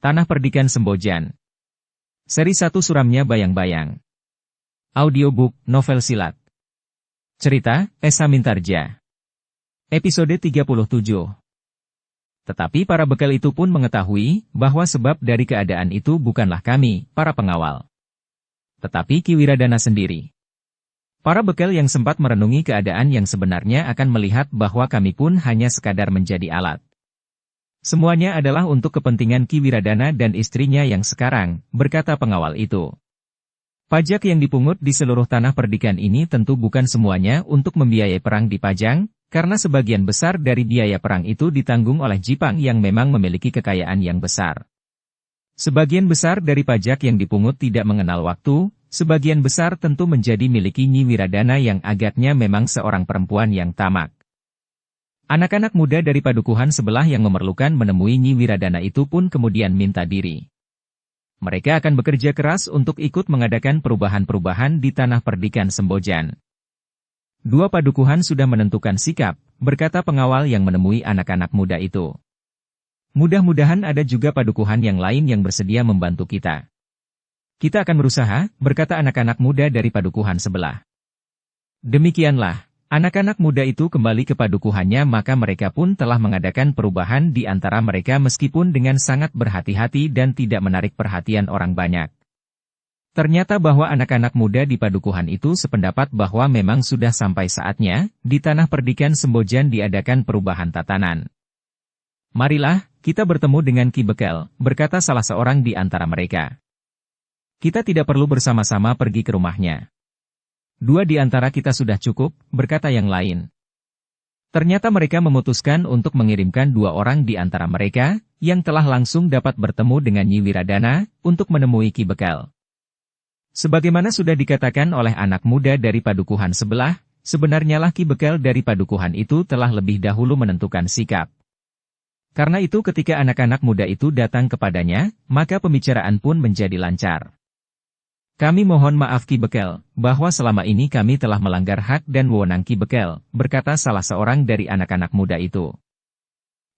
Tanah Perdikan Sembojan. Seri 1 Suramnya Bayang-Bayang. Audiobook, novel silat. Cerita, Esa Mintarja. Episode 37. Tetapi para bekal itu pun mengetahui bahwa sebab dari keadaan itu bukanlah kami, para pengawal, tetapi Ki Wiradana sendiri. Para bekal yang sempat merenungi keadaan yang sebenarnya akan melihat bahwa kami pun hanya sekadar menjadi alat. Semuanya adalah untuk kepentingan Ki Wiradana dan istrinya yang sekarang, berkata pengawal itu. Pajak yang dipungut di seluruh tanah perdikan ini tentu bukan semuanya untuk membiayai perang di Pajang, karena sebagian besar dari biaya perang itu ditanggung oleh Jipang yang memang memiliki kekayaan yang besar. Sebagian besar dari pajak yang dipungut tidak mengenal waktu, sebagian besar tentu menjadi milik Nyi Wiradana yang agaknya memang seorang perempuan yang tamak. Anak-anak muda dari padukuhan sebelah yang memerlukan menemui Nyi Wiradana itu pun kemudian minta diri. Mereka akan bekerja keras untuk ikut mengadakan perubahan-perubahan di tanah perdikan Sembojan. Dua padukuhan sudah menentukan sikap, berkata pengawal yang menemui anak-anak muda itu. Mudah-mudahan ada juga padukuhan yang lain yang bersedia membantu kita. Kita akan berusaha, berkata anak-anak muda dari padukuhan sebelah. Demikianlah. Anak-anak muda itu kembali ke padukuhannya maka mereka pun telah mengadakan perubahan di antara mereka meskipun dengan sangat berhati-hati dan tidak menarik perhatian orang banyak. Ternyata bahwa anak-anak muda di padukuhan itu sependapat bahwa memang sudah sampai saatnya, di tanah perdikan Sembojan diadakan perubahan tatanan. Marilah, kita bertemu dengan Ki Bekel, berkata salah seorang di antara mereka. Kita tidak perlu bersama-sama pergi ke rumahnya. Dua di antara kita sudah cukup, berkata yang lain. Ternyata mereka memutuskan untuk mengirimkan dua orang di antara mereka, yang telah langsung dapat bertemu dengan Nyi Wiradana, untuk menemui Ki Bekel. Sebagaimana sudah dikatakan oleh anak muda dari padukuhan sebelah, sebenarnya lah Ki Bekel dari padukuhan itu telah lebih dahulu menentukan sikap. Karena itu ketika anak-anak muda itu datang kepadanya, maka pembicaraan pun menjadi lancar. Kami mohon maaf Ki Bekel, bahwa selama ini kami telah melanggar hak dan wewenang Ki Bekel, berkata salah seorang dari anak-anak muda itu.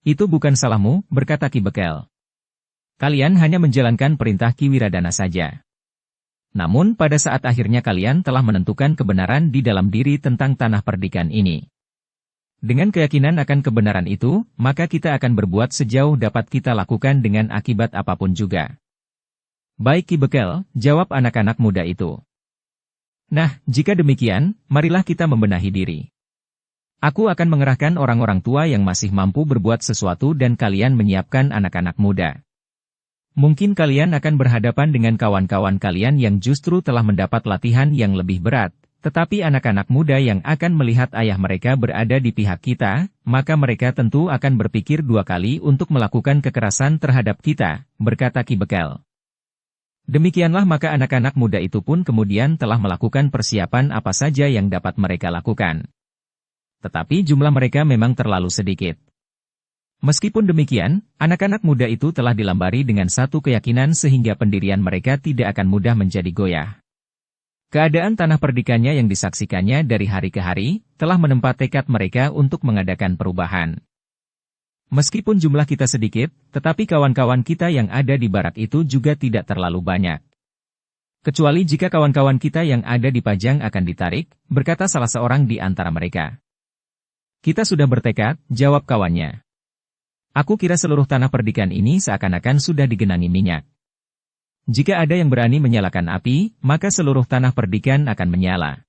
Itu bukan salahmu, berkata Ki Bekel. Kalian hanya menjalankan perintah Ki Wiradana saja. Namun pada saat akhirnya kalian telah menentukan kebenaran di dalam diri tentang tanah perdikan ini. Dengan keyakinan akan kebenaran itu, maka kita akan berbuat sejauh dapat kita lakukan dengan akibat apapun juga. Baik Ki Bekel, jawab anak-anak muda itu. Nah, jika demikian, marilah kita membenahi diri. Aku akan mengerahkan orang-orang tua yang masih mampu berbuat sesuatu dan kalian menyiapkan anak-anak muda. Mungkin kalian akan berhadapan dengan kawan-kawan kalian yang justru telah mendapat latihan yang lebih berat, tetapi anak-anak muda yang akan melihat ayah mereka berada di pihak kita, maka mereka tentu akan berpikir dua kali untuk melakukan kekerasan terhadap kita, berkata Ki Bekel. Demikianlah maka anak-anak muda itu pun kemudian telah melakukan persiapan apa saja yang dapat mereka lakukan. Tetapi jumlah mereka memang terlalu sedikit. Meskipun demikian, anak-anak muda itu telah dilambari dengan satu keyakinan sehingga pendirian mereka tidak akan mudah menjadi goyah. Keadaan tanah perdikannya yang disaksikannya dari hari ke hari, telah menempa tekad mereka untuk mengadakan perubahan. Meskipun jumlah kita sedikit, tetapi kawan-kawan kita yang ada di barak itu juga tidak terlalu banyak. Kecuali jika kawan-kawan kita yang ada di Pajang akan ditarik, berkata salah seorang di antara mereka. Kita sudah bertekad, jawab kawannya. Aku kira seluruh tanah perdikan ini seakan-akan sudah digenangi minyak. Jika ada yang berani menyalakan api, maka seluruh tanah perdikan akan menyala.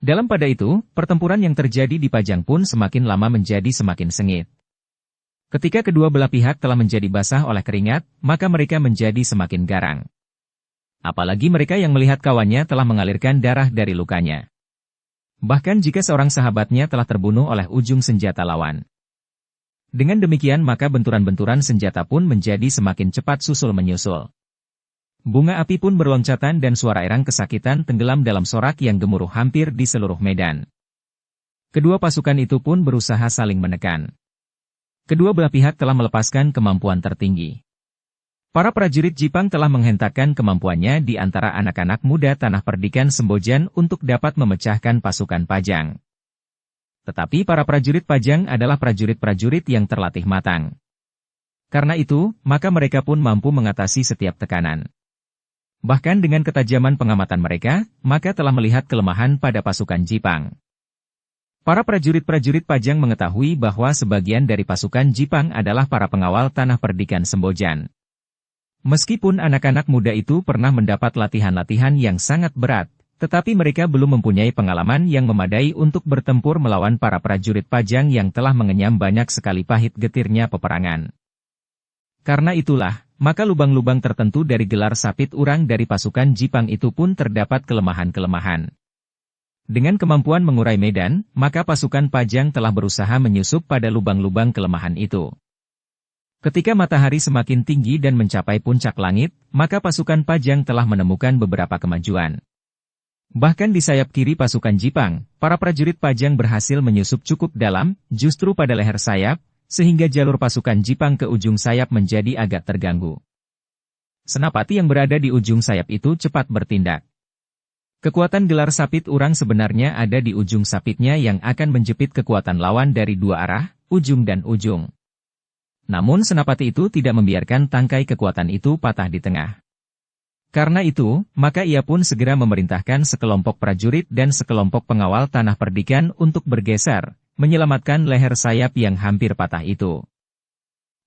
Dalam pada itu, pertempuran yang terjadi di Pajang pun semakin lama menjadi semakin sengit. Ketika kedua belah pihak telah menjadi basah oleh keringat, maka mereka menjadi semakin garang. Apalagi mereka yang melihat kawannya telah mengalirkan darah dari lukanya. Bahkan jika seorang sahabatnya telah terbunuh oleh ujung senjata lawan. Dengan demikian maka benturan-benturan senjata pun menjadi semakin cepat susul menyusul. Bunga api pun berloncatan dan suara erang kesakitan tenggelam dalam sorak yang gemuruh hampir di seluruh medan. Kedua pasukan itu pun berusaha saling menekan. Kedua belah pihak telah melepaskan kemampuan tertinggi. Para prajurit Jipang telah menghentakkan kemampuannya di antara anak-anak muda tanah perdikan Sembojan untuk dapat memecahkan pasukan Pajang. Tetapi para prajurit Pajang adalah prajurit-prajurit yang terlatih matang. Karena itu, maka mereka pun mampu mengatasi setiap tekanan. Bahkan dengan ketajaman pengamatan mereka, maka telah melihat kelemahan pada pasukan Jipang. Para prajurit-prajurit Pajang mengetahui bahwa sebagian dari pasukan Jipang adalah para pengawal tanah perdikan Sembojan. Meskipun anak-anak muda itu pernah mendapat latihan-latihan yang sangat berat, tetapi mereka belum mempunyai pengalaman yang memadai untuk bertempur melawan para prajurit Pajang yang telah mengenyam banyak sekali pahit getirnya peperangan. Karena itulah, maka lubang-lubang tertentu dari gelar sapit urang dari pasukan Jipang itu pun terdapat kelemahan-kelemahan. Dengan kemampuan mengurai medan, maka pasukan Pajang telah berusaha menyusup pada lubang-lubang kelemahan itu. Ketika matahari semakin tinggi dan mencapai puncak langit, maka pasukan Pajang telah menemukan beberapa kemajuan. Bahkan di sayap kiri pasukan Jipang, para prajurit Pajang berhasil menyusup cukup dalam, justru pada leher sayap, sehingga jalur pasukan Jipang ke ujung sayap menjadi agak terganggu. Senapati yang berada di ujung sayap itu cepat bertindak. Kekuatan gelar sapit urang sebenarnya ada di ujung sapitnya yang akan menjepit kekuatan lawan dari dua arah, ujung dan ujung. Namun senapati itu tidak membiarkan tangkai kekuatan itu patah di tengah. Karena itu, maka ia pun segera memerintahkan sekelompok prajurit dan sekelompok pengawal tanah perdikan untuk bergeser, menyelamatkan leher sayap yang hampir patah itu.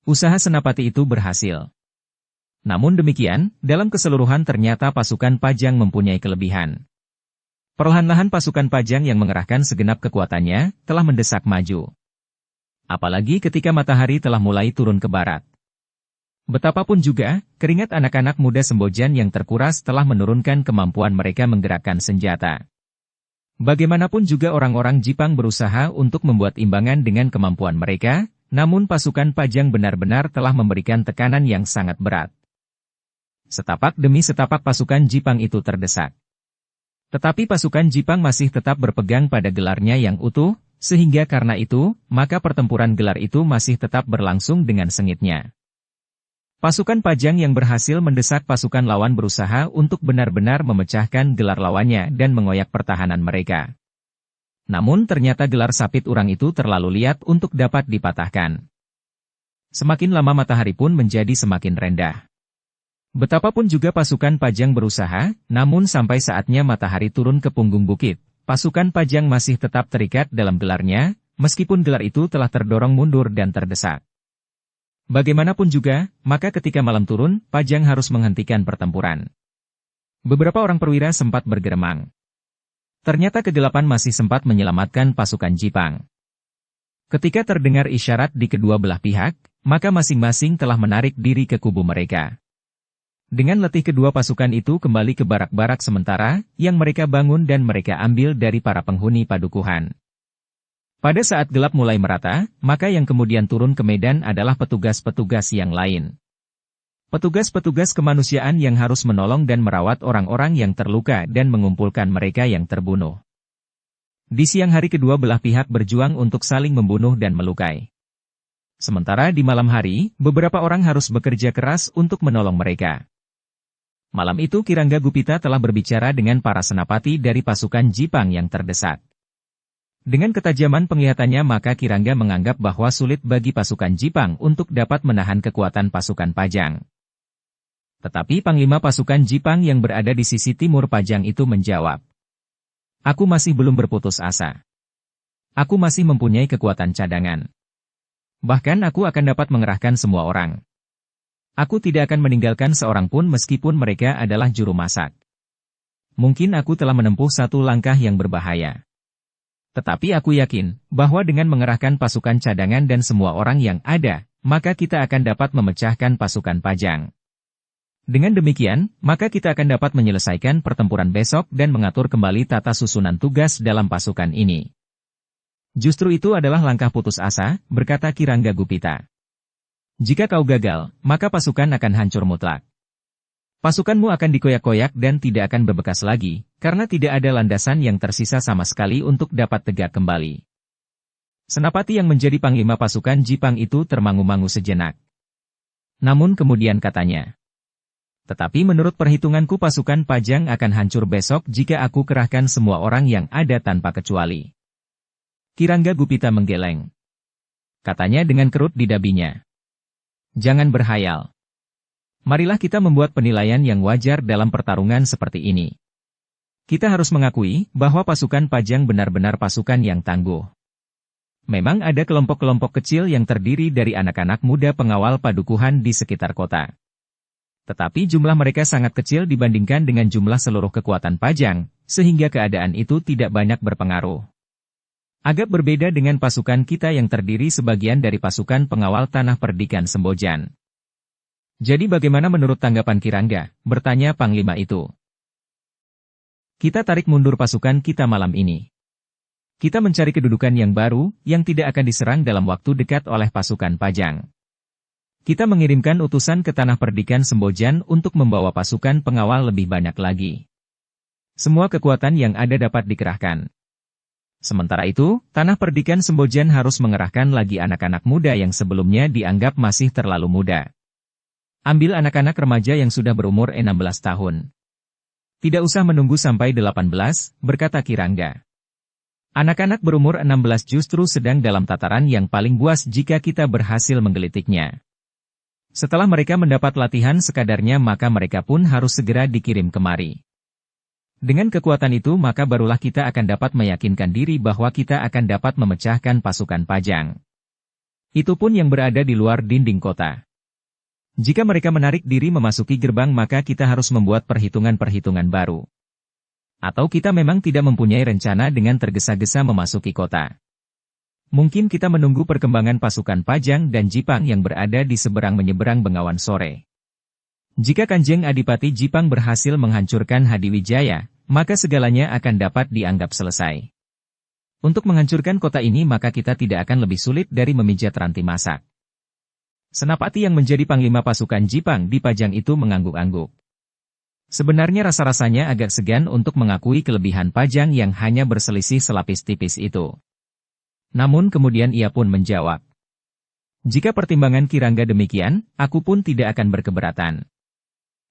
Usaha senapati itu berhasil. Namun demikian, dalam keseluruhan ternyata pasukan Pajang mempunyai kelebihan. Perlahan-lahan pasukan Pajang yang mengerahkan segenap kekuatannya, telah mendesak maju. Apalagi ketika matahari telah mulai turun ke barat. Betapapun juga, keringat anak-anak muda Sembojan yang terkuras telah menurunkan kemampuan mereka menggerakkan senjata. Bagaimanapun juga orang-orang Jipang berusaha untuk membuat imbangan dengan kemampuan mereka, namun pasukan Pajang benar-benar telah memberikan tekanan yang sangat berat. Setapak demi setapak pasukan Jipang itu terdesak. Tetapi pasukan Jipang masih tetap berpegang pada gelarnya yang utuh, sehingga karena itu, maka pertempuran gelar itu masih tetap berlangsung dengan sengitnya. Pasukan Pajang yang berhasil mendesak pasukan lawan berusaha untuk benar-benar memecahkan gelar lawannya dan mengoyak pertahanan mereka. Namun ternyata gelar sapit urang itu terlalu liat untuk dapat dipatahkan. Semakin lama matahari pun menjadi semakin rendah. Betapapun juga pasukan Pajang berusaha, namun sampai saatnya matahari turun ke punggung bukit, pasukan Pajang masih tetap terikat dalam gelarnya, meskipun gelar itu telah terdorong mundur dan terdesak. Bagaimanapun juga, maka ketika malam turun, Pajang harus menghentikan pertempuran. Beberapa orang perwira sempat bergeremang. Ternyata kegelapan masih sempat menyelamatkan pasukan Jipang. Ketika terdengar isyarat di kedua belah pihak, maka masing-masing telah menarik diri ke kubu mereka. Dengan letih kedua pasukan itu kembali ke barak-barak sementara, yang mereka bangun dan mereka ambil dari para penghuni padukuhan. Pada saat gelap mulai merata, maka yang kemudian turun ke medan adalah petugas-petugas yang lain. Petugas-petugas kemanusiaan yang harus menolong dan merawat orang-orang yang terluka dan mengumpulkan mereka yang terbunuh. Di siang hari kedua belah pihak berjuang untuk saling membunuh dan melukai. Sementara di malam hari, beberapa orang harus bekerja keras untuk menolong mereka. Malam itu Kirangga Gupita telah berbicara dengan para senapati dari pasukan Jipang yang terdesak. Dengan ketajaman penglihatannya maka Kirangga menganggap bahwa sulit bagi pasukan Jipang untuk dapat menahan kekuatan pasukan Pajang. Tetapi Panglima pasukan Jipang yang berada di sisi timur Pajang itu menjawab, "Aku masih belum berputus asa. Aku masih mempunyai kekuatan cadangan. Bahkan aku akan dapat mengerahkan semua orang. Aku tidak akan meninggalkan seorang pun meskipun mereka adalah juru masak. Mungkin aku telah menempuh satu langkah yang berbahaya. Tetapi aku yakin, bahwa dengan mengerahkan pasukan cadangan dan semua orang yang ada, maka kita akan dapat memecahkan pasukan Pajang. Dengan demikian, maka kita akan dapat menyelesaikan pertempuran besok dan mengatur kembali tata susunan tugas dalam pasukan ini." "Justru itu adalah langkah putus asa," berkata Kirangga Gupita. "Jika kau gagal, maka pasukan akan hancur mutlak. Pasukanmu akan dikoyak-koyak dan tidak akan berbekas lagi, karena tidak ada landasan yang tersisa sama sekali untuk dapat tegak kembali." Senapati yang menjadi panglima pasukan Jipang itu termangu-mangu sejenak. Namun kemudian katanya, "Tetapi menurut perhitunganku pasukan Pajang akan hancur besok jika aku kerahkan semua orang yang ada tanpa kecuali." Kirangga Gupita menggeleng. Katanya dengan kerut di dabinya, Jangan berhayal. Marilah kita membuat penilaian yang wajar dalam pertarungan seperti ini. Kita harus mengakui bahwa pasukan Pajang benar-benar pasukan yang tangguh. Memang ada kelompok-kelompok kecil yang terdiri dari anak-anak muda pengawal padukuhan di sekitar kota. Tetapi jumlah mereka sangat kecil dibandingkan dengan jumlah seluruh kekuatan Pajang, sehingga keadaan itu tidak banyak berpengaruh. Agak berbeda dengan pasukan kita yang terdiri sebagian dari pasukan pengawal tanah perdikan Sembojan. Jadi bagaimana menurut tanggapan Kirangga? Bertanya Panglima itu. Kita tarik mundur pasukan kita malam ini. Kita mencari kedudukan yang baru, yang tidak akan diserang dalam waktu dekat oleh pasukan Pajang. Kita mengirimkan utusan ke tanah perdikan Sembojan untuk membawa pasukan pengawal lebih banyak lagi. Semua kekuatan yang ada dapat dikerahkan. Sementara itu, tanah perdikan Sembojan harus mengerahkan lagi anak-anak muda yang sebelumnya dianggap masih terlalu muda. Ambil anak-anak remaja yang sudah berumur 16 tahun. Tidak usah menunggu sampai 18, berkata Kirangga. Anak-anak berumur 16 justru sedang dalam tataran yang paling buas jika kita berhasil menggelitiknya. Setelah mereka mendapat latihan sekadarnya maka mereka pun harus segera dikirim kemari. Dengan kekuatan itu maka barulah kita akan dapat meyakinkan diri bahwa kita akan dapat memecahkan pasukan Pajang. Itu pun yang berada di luar dinding kota. Jika mereka menarik diri memasuki gerbang maka kita harus membuat perhitungan-perhitungan baru. Atau kita memang tidak mempunyai rencana dengan tergesa-gesa memasuki kota. Mungkin kita menunggu perkembangan pasukan Pajang dan Jipang yang berada di seberang-menyeberang Bengawan Sore. Jika Kanjeng Adipati Jipang berhasil menghancurkan Hadiwijaya, maka segalanya akan dapat dianggap selesai. Untuk menghancurkan kota ini maka kita tidak akan lebih sulit dari memijat ranti masak. Senapati yang menjadi panglima pasukan Jipang di Pajang itu mengangguk-angguk. Sebenarnya rasa-rasanya agak segan untuk mengakui kelebihan Pajang yang hanya berselisih selapis tipis itu. Namun kemudian ia pun menjawab. Jika pertimbangan Kirangga demikian, aku pun tidak akan berkeberatan.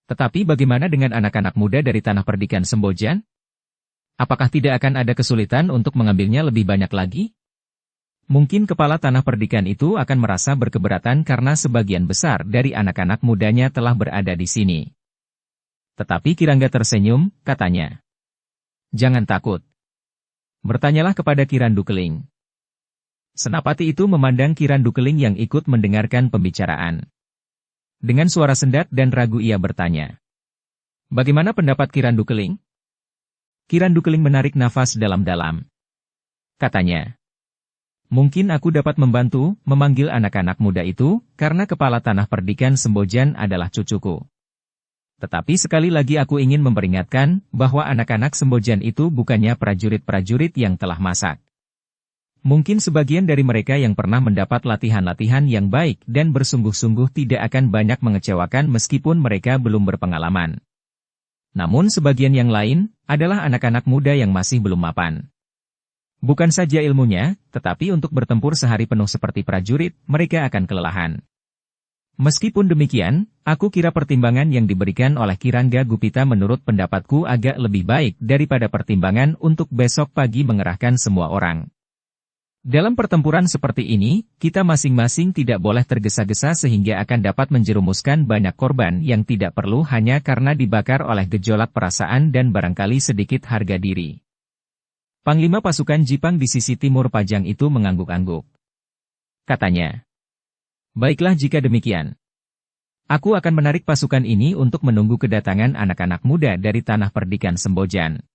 Tetapi bagaimana dengan anak-anak muda dari tanah perdikan Sembojan? Apakah tidak akan ada kesulitan untuk mengambilnya lebih banyak lagi? Mungkin kepala tanah perdikan itu akan merasa berkeberatan karena sebagian besar dari anak-anak mudanya telah berada di sini. Tetapi Kirangga tersenyum, katanya. Jangan takut. Bertanyalah kepada Kirandu Keling. Senapati itu memandang Kirandu Keling yang ikut mendengarkan pembicaraan. Dengan suara sendat dan ragu ia bertanya. Bagaimana pendapat Kirandu Keling? Kirandu Keling menarik nafas dalam-dalam. Katanya. Mungkin aku dapat membantu memanggil anak-anak muda itu, karena kepala tanah perdikan Sembojan adalah cucuku. Tetapi sekali lagi aku ingin memperingatkan bahwa anak-anak Sembojan itu bukannya prajurit-prajurit yang telah masak. Mungkin sebagian dari mereka yang pernah mendapat latihan-latihan yang baik dan bersungguh-sungguh tidak akan banyak mengecewakan meskipun mereka belum berpengalaman. Namun sebagian yang lain adalah anak-anak muda yang masih belum mapan. Bukan saja ilmunya, tetapi untuk bertempur sehari penuh seperti prajurit, mereka akan kelelahan. Meskipun demikian, aku kira pertimbangan yang diberikan oleh Kirangga Gupita menurut pendapatku agak lebih baik daripada pertimbangan untuk besok pagi mengerahkan semua orang. Dalam pertempuran seperti ini, kita masing-masing tidak boleh tergesa-gesa sehingga akan dapat menjerumuskan banyak korban yang tidak perlu hanya karena dibakar oleh gejolak perasaan dan barangkali sedikit harga diri. Panglima pasukan Jipang di sisi timur Pajang itu mengangguk-angguk. Katanya, baiklah jika demikian. Aku akan menarik pasukan ini untuk menunggu kedatangan anak-anak muda dari tanah perdikan Sembojan.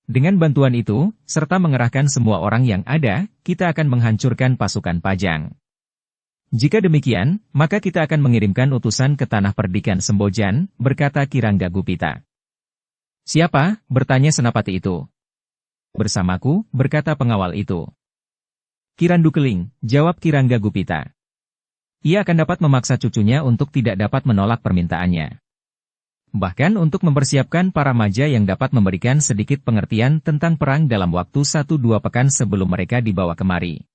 Dengan bantuan itu, serta mengerahkan semua orang yang ada, kita akan menghancurkan pasukan Pajang. Jika demikian, maka kita akan mengirimkan utusan ke tanah perdikan Sembojan, berkata Kirangga Gupita. Siapa? Bertanya senapati itu. Bersamaku, berkata pengawal itu. Kirandu Keling, jawab Kirangga Gupita. Ia akan dapat memaksa cucunya untuk tidak dapat menolak permintaannya. Bahkan untuk mempersiapkan para maja yang dapat memberikan sedikit pengertian tentang perang dalam waktu 1-2 pekan sebelum mereka dibawa kemari.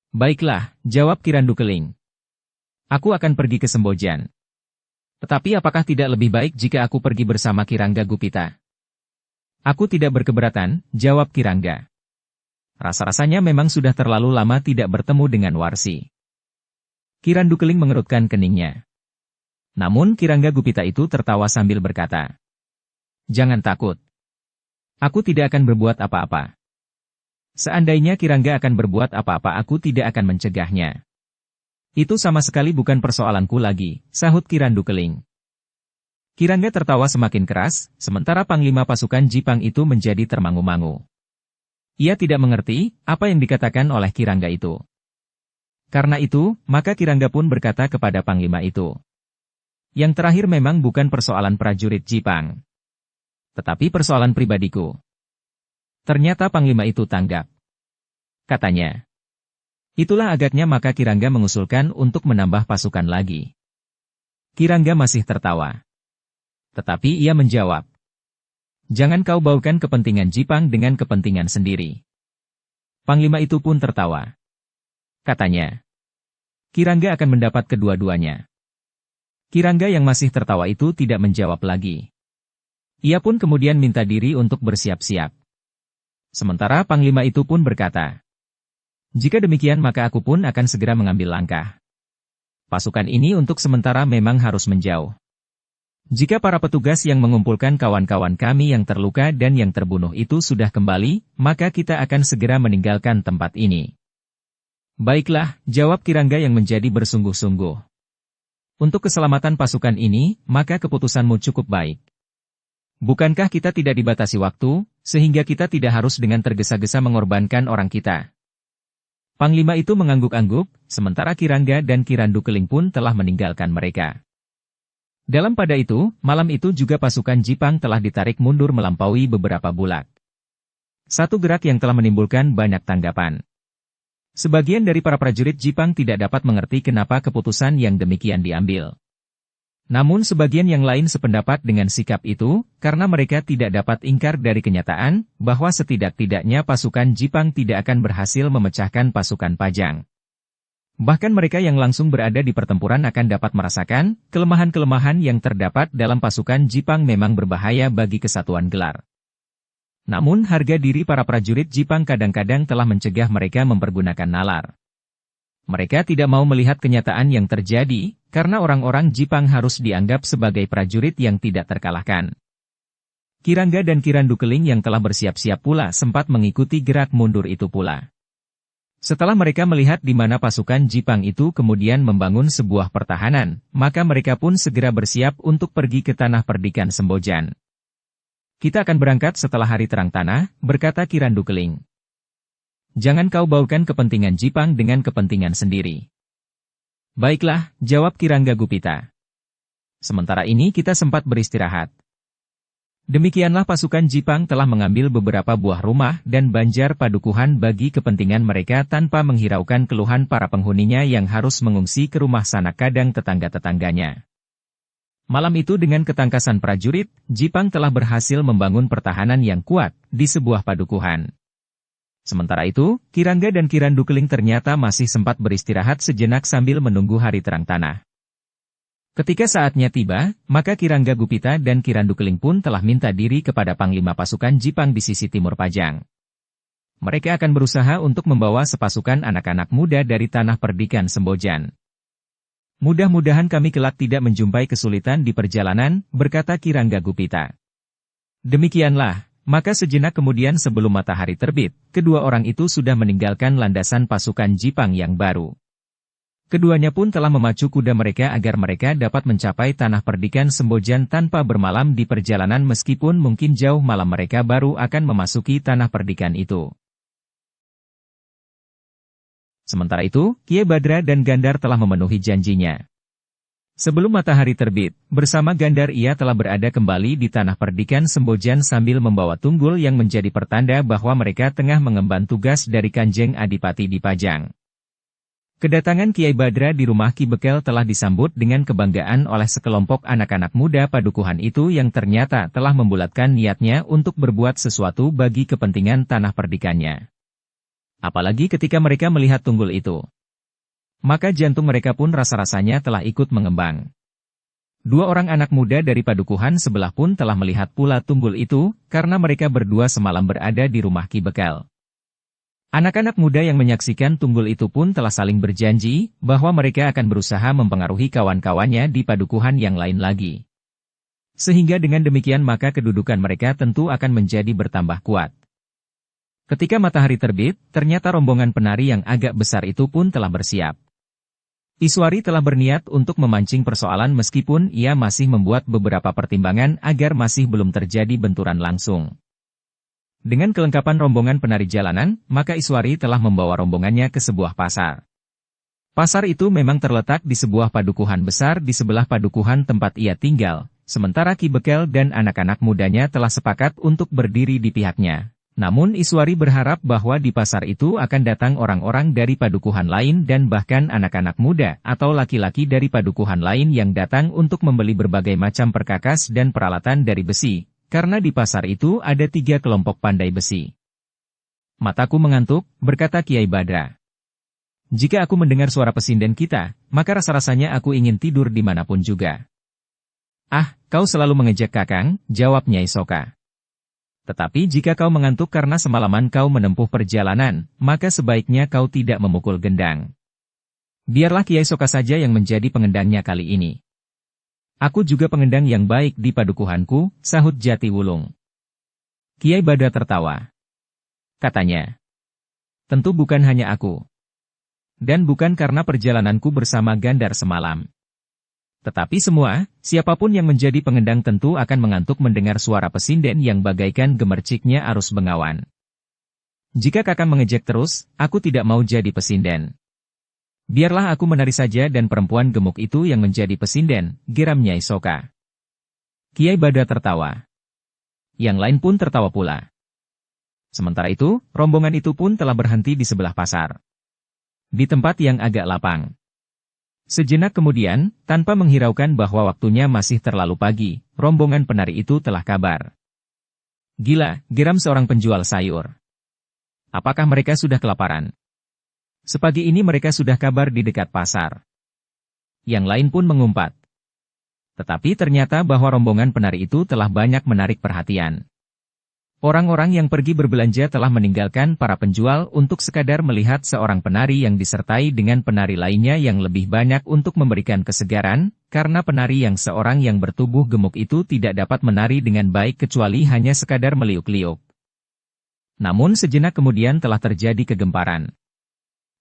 Baiklah, jawab Kirandu Keling. Aku akan pergi ke Sembojan. Tetapi apakah tidak lebih baik jika aku pergi bersama Kirangga Gupita? Aku tidak berkeberatan, jawab Kirangga. Rasa-rasanya memang sudah terlalu lama tidak bertemu dengan Warsi. Ki Randukeling mengerutkan keningnya. Namun Kirangga Gupita itu tertawa sambil berkata, "Jangan takut. Aku tidak akan berbuat apa-apa. Seandainya Kirangga akan berbuat apa-apa aku tidak akan mencegahnya. Itu sama sekali bukan persoalanku lagi," sahut Ki Randukeling. Kirangga tertawa semakin keras, sementara Panglima pasukan Jipang itu menjadi termangu-mangu. Ia tidak mengerti apa yang dikatakan oleh Kirangga itu. Karena itu, maka Kirangga pun berkata kepada Panglima itu, "Yang terakhir memang bukan persoalan prajurit Jipang, tetapi persoalan pribadiku." Ternyata Panglima itu tanggap. Katanya, "Itulah agaknya maka Kirangga mengusulkan untuk menambah pasukan lagi." Kirangga masih tertawa. Tetapi ia menjawab, "Jangan kau baukan kepentingan Jipang dengan kepentingan sendiri." Panglima itu pun tertawa. Katanya, "Kirangga akan mendapat kedua-duanya." Kirangga yang masih tertawa itu tidak menjawab lagi. Ia pun kemudian minta diri untuk bersiap-siap. Sementara Panglima itu pun berkata, "Jika demikian maka aku pun akan segera mengambil langkah. Pasukan ini untuk sementara memang harus menjauh. Jika para petugas yang mengumpulkan kawan-kawan kami yang terluka dan yang terbunuh itu sudah kembali, maka kita akan segera meninggalkan tempat ini." "Baiklah," jawab Kirangga yang menjadi bersungguh-sungguh. "Untuk keselamatan pasukan ini, maka keputusanmu cukup baik. Bukankah kita tidak dibatasi waktu, sehingga kita tidak harus dengan tergesa-gesa mengorbankan orang kita?" Panglima itu mengangguk-angguk, sementara Kirangga dan Ki Randukeling pun telah meninggalkan mereka. Dalam pada itu, malam itu juga pasukan Jipang telah ditarik mundur melampaui beberapa bulak. Satu gerak yang telah menimbulkan banyak tanggapan. Sebagian dari para prajurit Jipang tidak dapat mengerti kenapa keputusan yang demikian diambil. Namun sebagian yang lain sependapat dengan sikap itu, karena mereka tidak dapat ingkar dari kenyataan, bahwa setidak-tidaknya pasukan Jipang tidak akan berhasil memecahkan pasukan Pajang. Bahkan mereka yang langsung berada di pertempuran akan dapat merasakan, kelemahan-kelemahan yang terdapat dalam pasukan Jipang memang berbahaya bagi kesatuan gelar. Namun harga diri para prajurit Jipang kadang-kadang telah mencegah mereka mempergunakan nalar. Mereka tidak mau melihat kenyataan yang terjadi, karena orang-orang Jipang harus dianggap sebagai prajurit yang tidak terkalahkan. Kirangga dan Ki Randukeling yang telah bersiap-siap pula sempat mengikuti gerak mundur itu pula. Setelah mereka melihat di mana pasukan Jipang itu kemudian membangun sebuah pertahanan, maka mereka pun segera bersiap untuk pergi ke tanah perdikan Sembojan. "Kita akan berangkat setelah hari terang tanah," berkata Ki Randukeling. "Jangan kau baukan kepentingan Jipang dengan kepentingan sendiri." "Baiklah," jawab Kirangga Gupita. "Sementara ini kita sempat beristirahat." Demikianlah pasukan Jipang telah mengambil beberapa buah rumah dan banjar padukuhan bagi kepentingan mereka tanpa menghiraukan keluhan para penghuninya yang harus mengungsi ke rumah sanak kadang tetangga-tetangganya. Malam itu dengan ketangkasan prajurit, Jipang telah berhasil membangun pertahanan yang kuat di sebuah padukuhan. Sementara itu, Kirangga dan Ki Randukeling ternyata masih sempat beristirahat sejenak sambil menunggu hari terang tanah. Ketika saatnya tiba, maka Kirangga Gupita dan Ki Randukeling pun telah minta diri kepada Panglima pasukan Jipang di sisi timur Pajang. Mereka akan berusaha untuk membawa sepasukan anak-anak muda dari tanah perdikan Sembojan. "Mudah-mudahan kami kelak tidak menjumpai kesulitan di perjalanan," berkata Kirangga Gupita. Demikianlah, maka sejenak kemudian sebelum matahari terbit, kedua orang itu sudah meninggalkan landasan pasukan Jipang yang baru. Keduanya pun telah memacu kuda mereka agar mereka dapat mencapai tanah perdikan Sembojan tanpa bermalam di perjalanan meskipun mungkin jauh malam mereka baru akan memasuki tanah perdikan itu. Sementara itu, Kiai Badra dan Gandar telah memenuhi janjinya. Sebelum matahari terbit, bersama Gandar ia telah berada kembali di tanah perdikan Sembojan sambil membawa tunggul yang menjadi pertanda bahwa mereka tengah mengemban tugas dari Kanjeng Adipati di Pajang. Kedatangan Kiai Badra di rumah Ki Bekel telah disambut dengan kebanggaan oleh sekelompok anak-anak muda padukuhan itu yang ternyata telah membulatkan niatnya untuk berbuat sesuatu bagi kepentingan tanah perdikannya. Apalagi ketika mereka melihat tunggul itu. Maka jantung mereka pun rasa-rasanya telah ikut mengembang. Dua orang anak muda dari padukuhan sebelah pun telah melihat pula tunggul itu, karena mereka berdua semalam berada di rumah Ki Bekel. Anak-anak muda yang menyaksikan tunggul itu pun telah saling berjanji bahwa mereka akan berusaha mempengaruhi kawan-kawannya di padukuhan yang lain lagi. Sehingga dengan demikian maka kedudukan mereka tentu akan menjadi bertambah kuat. Ketika matahari terbit, ternyata rombongan penari yang agak besar itu pun telah bersiap. Iswari telah berniat untuk memancing persoalan meskipun ia masih membuat beberapa pertimbangan agar masih belum terjadi benturan langsung. Dengan kelengkapan rombongan penari jalanan, maka Iswari telah membawa rombongannya ke sebuah pasar. Pasar itu memang terletak di sebuah padukuhan besar di sebelah padukuhan tempat ia tinggal, sementara Ki Bekel dan anak-anak mudanya telah sepakat untuk berdiri di pihaknya. Namun Iswari berharap bahwa di pasar itu akan datang orang-orang dari padukuhan lain dan bahkan anak-anak muda atau laki-laki dari padukuhan lain yang datang untuk membeli berbagai macam perkakas dan peralatan dari besi. Karena di pasar itu ada 3 kelompok pandai besi. Mataku mengantuk, berkata Kiai Badra. Jika aku mendengar suara pesinden kita, maka rasa-rasanya aku ingin tidur dimanapun juga. Ah, kau selalu mengejek Kakang, jawab Nyai Soka. Tetapi jika kau mengantuk karena semalaman kau menempuh perjalanan, maka sebaiknya kau tidak memukul gendang. Biarlah Kiai Soka saja yang menjadi pengendangnya kali ini. Aku juga pengendang yang baik di padukuhanku, sahut Jatiwulung. Kiai Badra tertawa. Katanya, tentu bukan hanya aku. Dan bukan karena perjalananku bersama Gandar semalam. Tetapi semua, siapapun yang menjadi pengendang tentu akan mengantuk mendengar suara pesinden yang bagaikan gemerciknya arus bengawan. Jika Kakang mengejek terus, aku tidak mau jadi pesinden. Biarlah aku menari saja dan perempuan gemuk itu yang menjadi pesinden, geram Nyai Soka. Kiai Badra tertawa. Yang lain pun tertawa pula. Sementara itu, rombongan itu pun telah berhenti di sebelah pasar. Di tempat yang agak lapang. Sejenak kemudian, tanpa menghiraukan bahwa waktunya masih terlalu pagi, rombongan penari itu telah kabar. Gila, geram seorang penjual sayur. Apakah mereka sudah kelaparan? Sepagi ini mereka sudah kabar di dekat pasar. Yang lain pun mengumpat. Tetapi ternyata bahwa rombongan penari itu telah banyak menarik perhatian. Orang-orang yang pergi berbelanja telah meninggalkan para penjual untuk sekadar melihat seorang penari yang disertai dengan penari lainnya yang lebih banyak untuk memberikan kesegaran, karena penari yang seorang yang bertubuh gemuk itu tidak dapat menari dengan baik kecuali hanya sekadar meliuk-liuk. Namun sejenak kemudian telah terjadi kegemparan.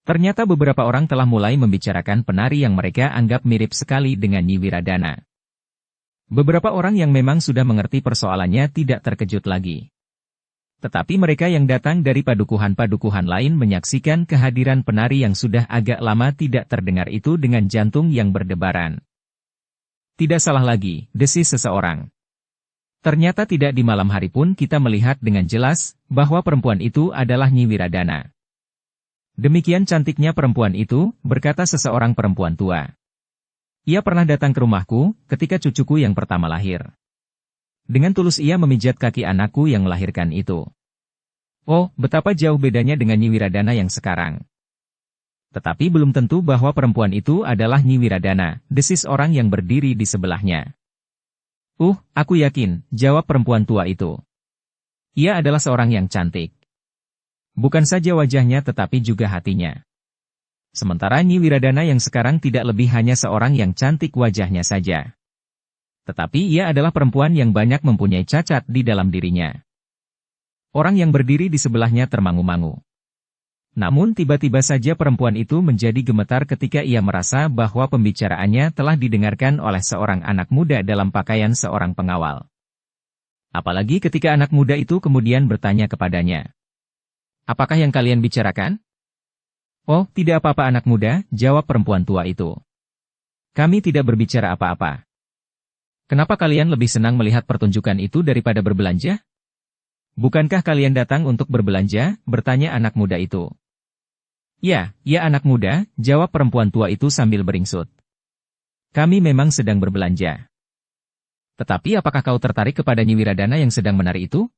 Ternyata beberapa orang telah mulai membicarakan penari yang mereka anggap mirip sekali dengan Nyi Wiradana. Beberapa orang yang memang sudah mengerti persoalannya tidak terkejut lagi. Tetapi mereka yang datang dari padukuhan-padukuhan lain menyaksikan kehadiran penari yang sudah agak lama tidak terdengar itu dengan jantung yang berdebaran. Tidak salah lagi, desis seseorang. Ternyata tidak di malam hari pun kita melihat dengan jelas bahwa perempuan itu adalah Nyi Wiradana. Demikian cantiknya perempuan itu, berkata seseorang perempuan tua. Ia pernah datang ke rumahku, ketika cucuku yang pertama lahir. Dengan tulus ia memijat kaki anakku yang melahirkan itu. Oh, betapa jauh bedanya dengan Nyi Wiradana yang sekarang. Tetapi belum tentu bahwa perempuan itu adalah Nyi Wiradana, desis orang yang berdiri di sebelahnya. Aku yakin, jawab perempuan tua itu. Ia adalah seorang yang cantik. Bukan saja wajahnya tetapi juga hatinya. Sementara Nyi Wiradana yang sekarang tidak lebih hanya seorang yang cantik wajahnya saja. Tetapi ia adalah perempuan yang banyak mempunyai cacat di dalam dirinya. Orang yang berdiri di sebelahnya termangu-mangu. Namun tiba-tiba saja perempuan itu menjadi gemetar ketika ia merasa bahwa pembicaraannya telah didengarkan oleh seorang anak muda dalam pakaian seorang pengawal. Apalagi ketika anak muda itu kemudian bertanya kepadanya. Apakah yang kalian bicarakan? Oh, tidak apa-apa anak muda, jawab perempuan tua itu. Kami tidak berbicara apa-apa. Kenapa kalian lebih senang melihat pertunjukan itu daripada berbelanja? Bukankah kalian datang untuk berbelanja? Bertanya anak muda itu. Ya anak muda, jawab perempuan tua itu sambil beringsut. Kami memang sedang berbelanja. Tetapi apakah kau tertarik kepada Nyi Wiradana yang sedang menari itu?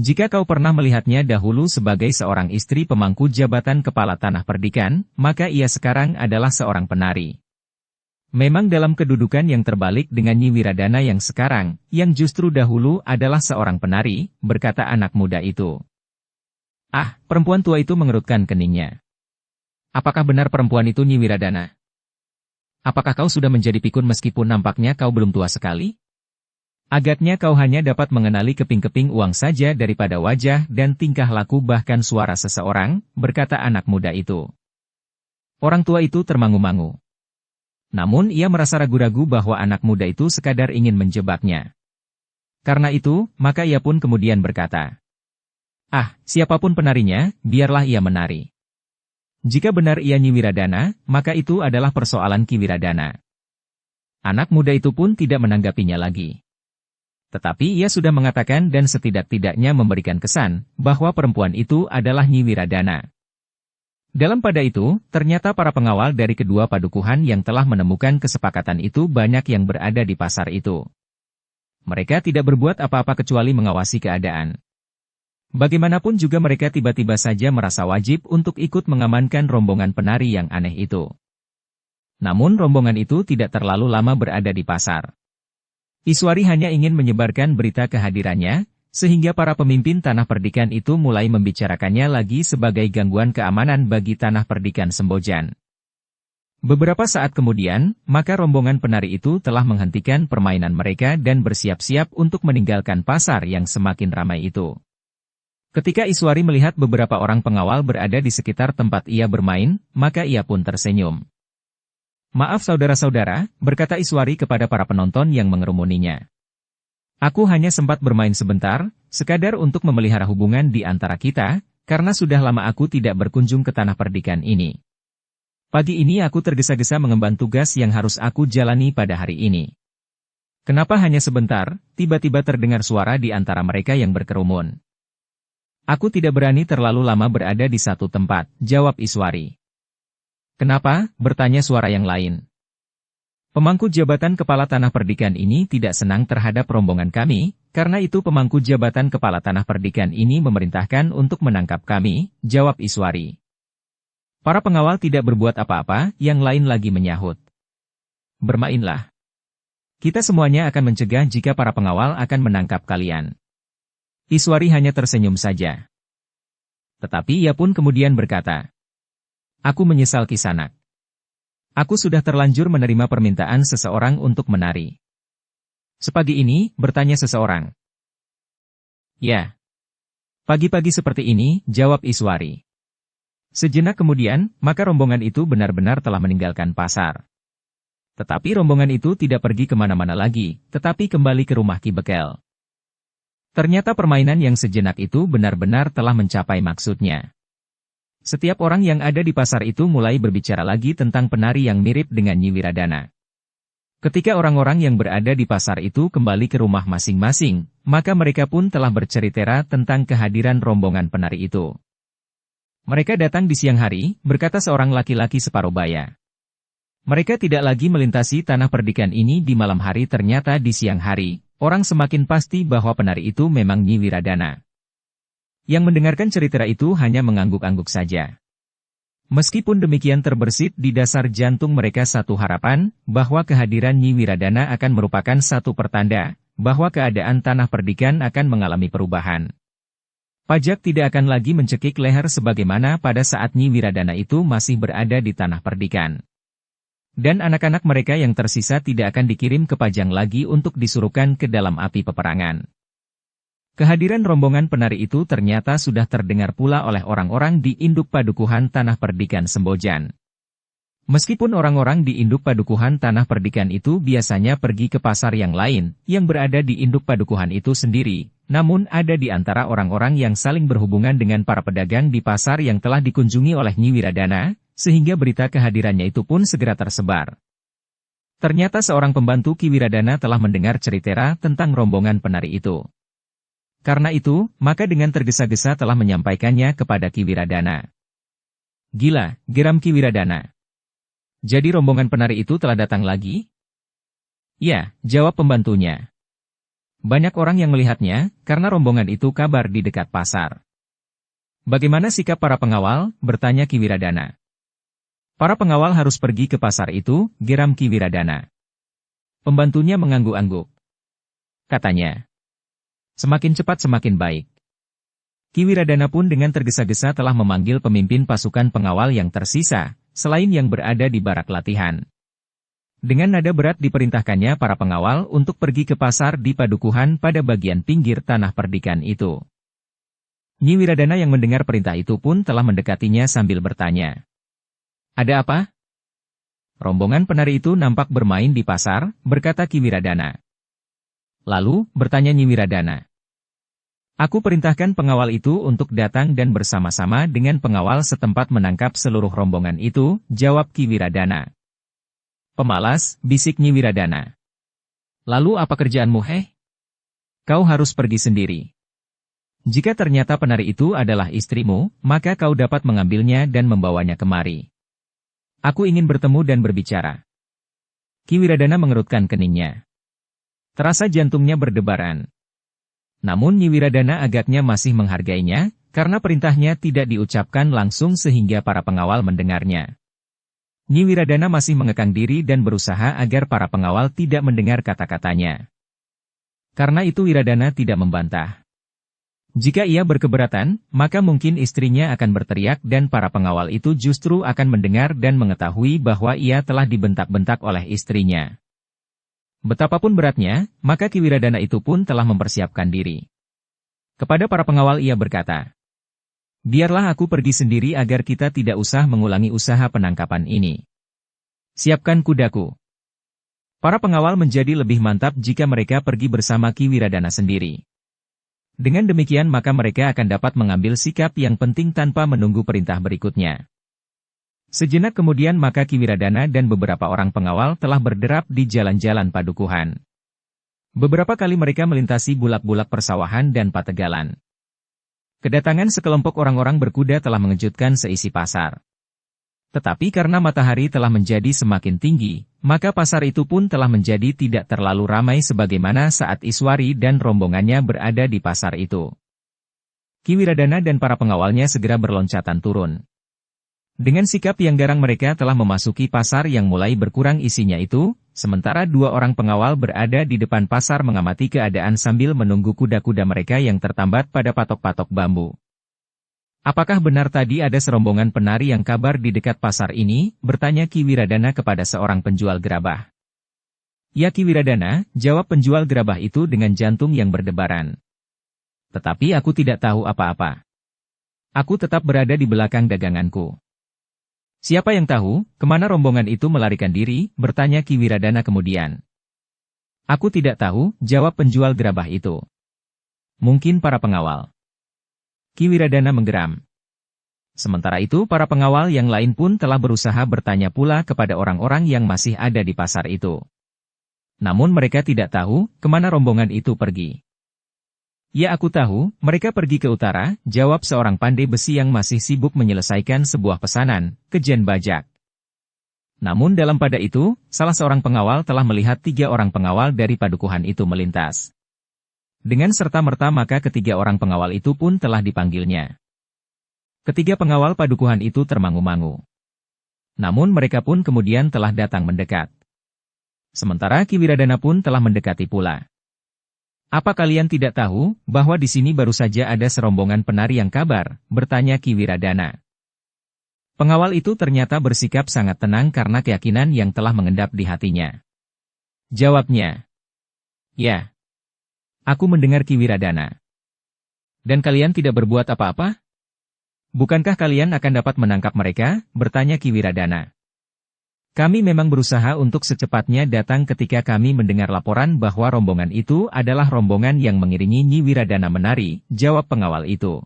Jika kau pernah melihatnya dahulu sebagai seorang istri pemangku jabatan kepala tanah perdikan, maka ia sekarang adalah seorang penari. Memang dalam kedudukan yang terbalik dengan Nyi Wiradana yang sekarang, yang justru dahulu adalah seorang penari, berkata anak muda itu. Ah, perempuan tua itu mengerutkan keningnya. Apakah benar perempuan itu Nyi Wiradana? Apakah kau sudah menjadi pikun meskipun nampaknya kau belum tua sekali? Agaknya kau hanya dapat mengenali keping-keping uang saja daripada wajah dan tingkah laku bahkan suara seseorang, berkata anak muda itu. Orang tua itu termangu-mangu. Namun ia merasa ragu-ragu bahwa anak muda itu sekadar ingin menjebaknya. Karena itu, maka ia pun kemudian berkata, "Ah, siapapun penarinya, biarlah ia menari. Jika benar ia Nyi Wiradana, maka itu adalah persoalan Ki Wiradana." Anak muda itu pun tidak menanggapinya lagi. Tetapi ia sudah mengatakan dan setidak-tidaknya memberikan kesan bahwa perempuan itu adalah Nyi Wiradana. Dalam pada itu, ternyata para pengawal dari kedua padukuhan yang telah menemukan kesepakatan itu banyak yang berada di pasar itu. Mereka tidak berbuat apa-apa kecuali mengawasi keadaan. Bagaimanapun juga mereka tiba-tiba saja merasa wajib untuk ikut mengamankan rombongan penari yang aneh itu. Namun rombongan itu tidak terlalu lama berada di pasar. Iswari hanya ingin menyebarkan berita kehadirannya, sehingga para pemimpin Tanah Perdikan itu mulai membicarakannya lagi sebagai gangguan keamanan bagi Tanah Perdikan Sembojan. Beberapa saat kemudian, maka rombongan penari itu telah menghentikan permainan mereka dan bersiap-siap untuk meninggalkan pasar yang semakin ramai itu. Ketika Iswari melihat beberapa orang pengawal berada di sekitar tempat ia bermain, maka ia pun tersenyum. "Maaf saudara-saudara," berkata Iswari kepada para penonton yang mengerumuninya. "Aku hanya sempat bermain sebentar, sekadar untuk memelihara hubungan di antara kita, karena sudah lama aku tidak berkunjung ke Tanah Perdikan ini. Pagi ini aku tergesa-gesa mengemban tugas yang harus aku jalani pada hari ini." "Kenapa hanya sebentar?" tiba-tiba terdengar suara di antara mereka yang berkerumun. "Aku tidak berani terlalu lama berada di satu tempat," jawab Iswari. "Kenapa?" bertanya suara yang lain. "Pemangku jabatan kepala Tanah Perdikan ini tidak senang terhadap rombongan kami, karena itu pemangku jabatan kepala Tanah Perdikan ini memerintahkan untuk menangkap kami," jawab Iswari. Para pengawal tidak berbuat apa-apa, yang lain lagi menyahut. "Bermainlah. Kita semuanya akan mencegah jika para pengawal akan menangkap kalian." Iswari hanya tersenyum saja. Tetapi ia pun kemudian berkata, "Aku menyesal Kisanak. Aku sudah terlanjur menerima permintaan seseorang untuk menari." "Sepagi ini?" bertanya seseorang. "Ya. Pagi-pagi seperti ini," jawab Iswari. Sejenak kemudian, maka rombongan itu benar-benar telah meninggalkan pasar. Tetapi rombongan itu tidak pergi kemana-mana lagi, tetapi kembali ke rumah Ki Bekel. Ternyata permainan yang sejenak itu benar-benar telah mencapai maksudnya. Setiap orang yang ada di pasar itu mulai berbicara lagi tentang penari yang mirip dengan Nyi Wiradana. Ketika orang-orang yang berada di pasar itu kembali ke rumah masing-masing, maka mereka pun telah bercerita tentang kehadiran rombongan penari itu. "Mereka datang di siang hari," berkata seorang laki-laki separuh baya. "Mereka tidak lagi melintasi Tanah Perdikan ini di malam hari, ternyata di siang hari, orang semakin pasti bahwa penari itu memang Nyi Wiradana." Yang mendengarkan cerita itu hanya mengangguk-angguk saja. Meskipun demikian terbersit di dasar jantung mereka satu harapan, bahwa kehadiran Nyi Wiradana akan merupakan satu pertanda, bahwa keadaan Tanah Perdikan akan mengalami perubahan. Pajak tidak akan lagi mencekik leher sebagaimana pada saat Nyi Wiradana itu masih berada di Tanah Perdikan. Dan anak-anak mereka yang tersisa tidak akan dikirim ke Pajang lagi untuk disuruhkan ke dalam api peperangan. Kehadiran rombongan penari itu ternyata sudah terdengar pula oleh orang-orang di induk padukuhan Tanah Perdikan Sembojan. Meskipun orang-orang di induk padukuhan Tanah Perdikan itu biasanya pergi ke pasar yang lain, yang berada di induk padukuhan itu sendiri, namun ada di antara orang-orang yang saling berhubungan dengan para pedagang di pasar yang telah dikunjungi oleh Nyi Wiradana, sehingga berita kehadirannya itu pun segera tersebar. Ternyata seorang pembantu Ki Wiradana telah mendengar cerita tentang rombongan penari itu. Karena itu, maka dengan tergesa-gesa telah menyampaikannya kepada Ki Wiradana. "Gila," geram Ki Wiradana. "Jadi rombongan penari itu telah datang lagi?" "Ya," jawab pembantunya. "Banyak orang yang melihatnya, karena rombongan itu kabar di dekat pasar." "Bagaimana sikap para pengawal?" bertanya Ki Wiradana. "Para pengawal harus pergi ke pasar itu," geram Ki Wiradana. Pembantunya mengangguk-angguk. Katanya, "Semakin cepat semakin baik." Ki Wiradana pun dengan tergesa-gesa telah memanggil pemimpin pasukan pengawal yang tersisa, selain yang berada di barak latihan. Dengan nada berat diperintahkannya para pengawal untuk pergi ke pasar di Padukuhan pada bagian pinggir tanah perdikan itu. Nyi Wiradana yang mendengar perintah itu pun telah mendekatinya sambil bertanya. Ada apa? Rombongan penari itu nampak bermain di pasar, berkata Ki Wiradana. Lalu, bertanya Nyi Wiradana. Aku perintahkan pengawal itu untuk datang dan bersama-sama dengan pengawal setempat menangkap seluruh rombongan itu, jawab Ki Wiradana. Pemalas, bisik Nyi Wiradana. Lalu apa kerjaanmu, heh? Kau harus pergi sendiri. Jika ternyata penari itu adalah istrimu, maka kau dapat mengambilnya dan membawanya kemari. Aku ingin bertemu dan berbicara. Ki Wiradana mengerutkan keningnya. Terasa jantungnya berdebaran. Namun Nyi Wiradana agaknya masih menghargainya, karena perintahnya tidak diucapkan langsung sehingga para pengawal mendengarnya. Nyi Wiradana masih mengekang diri dan berusaha agar para pengawal tidak mendengar kata-katanya. Karena itu Wiradana tidak membantah. Jika ia berkeberatan, maka mungkin istrinya akan berteriak dan para pengawal itu justru akan mendengar dan mengetahui bahwa ia telah dibentak-bentak oleh istrinya. Betapapun beratnya, maka Ki Wiradana itu pun telah mempersiapkan diri. Kepada para pengawal ia berkata, biarlah aku pergi sendiri agar kita tidak usah mengulangi usaha penangkapan ini. Siapkan kudaku. Para pengawal menjadi lebih mantap jika mereka pergi bersama Ki Wiradana sendiri. Dengan demikian maka mereka akan dapat mengambil sikap yang penting tanpa menunggu perintah berikutnya. Sejenak kemudian maka Ki Wiradana dan beberapa orang pengawal telah berderap di jalan-jalan Padukuhan. Beberapa kali mereka melintasi bulak-bulak persawahan dan pategalan. Kedatangan sekelompok orang-orang berkuda telah mengejutkan seisi pasar. Tetapi karena matahari telah menjadi semakin tinggi, maka pasar itu pun telah menjadi tidak terlalu ramai sebagaimana saat Iswari dan rombongannya berada di pasar itu. Ki Wiradana dan para pengawalnya segera berloncatan turun. Dengan sikap yang garang mereka telah memasuki pasar yang mulai berkurang isinya itu, sementara dua orang pengawal berada di depan pasar mengamati keadaan sambil menunggu kuda-kuda mereka yang tertambat pada patok-patok bambu. Apakah benar tadi ada serombongan penari yang kabar di dekat pasar ini? Bertanya Ki Wiradana kepada seorang penjual gerabah. Ya Ki Wiradana, jawab penjual gerabah itu dengan jantung yang berdebaran. Tetapi aku tidak tahu apa-apa. Aku tetap berada di belakang daganganku. Siapa yang tahu, kemana rombongan itu melarikan diri? Bertanya Ki Wiradana kemudian. Aku tidak tahu, jawab penjual gerabah itu. Mungkin para pengawal. Ki Wiradana menggeram. Sementara itu para pengawal yang lain pun telah berusaha bertanya pula kepada orang-orang yang masih ada di pasar itu. Namun mereka tidak tahu, kemana rombongan itu pergi. Ya aku tahu, mereka pergi ke utara, jawab seorang pandai besi yang masih sibuk menyelesaikan sebuah pesanan, ke Jen Bajak. Namun dalam pada itu, salah seorang pengawal telah melihat 3 orang pengawal dari Padukuhan itu melintas. Dengan serta-merta maka ketiga orang pengawal itu pun telah dipanggilnya. Ketiga pengawal Padukuhan itu termangu-mangu. Namun mereka pun kemudian telah datang mendekat. Sementara Ki Wiradana pun telah mendekati pula. Apa kalian tidak tahu, bahwa di sini baru saja ada serombongan penari yang kabar? Bertanya Ki Wiradana. Pengawal itu ternyata bersikap sangat tenang karena keyakinan yang telah mengendap di hatinya. Jawabnya. Ya. Aku mendengar Ki Wiradana. Dan kalian tidak berbuat apa-apa? Bukankah kalian akan dapat menangkap mereka? Bertanya Ki Wiradana. Kami memang berusaha untuk secepatnya datang ketika kami mendengar laporan bahwa rombongan itu adalah rombongan yang mengiringi Nyi Wiradana menari, jawab pengawal itu.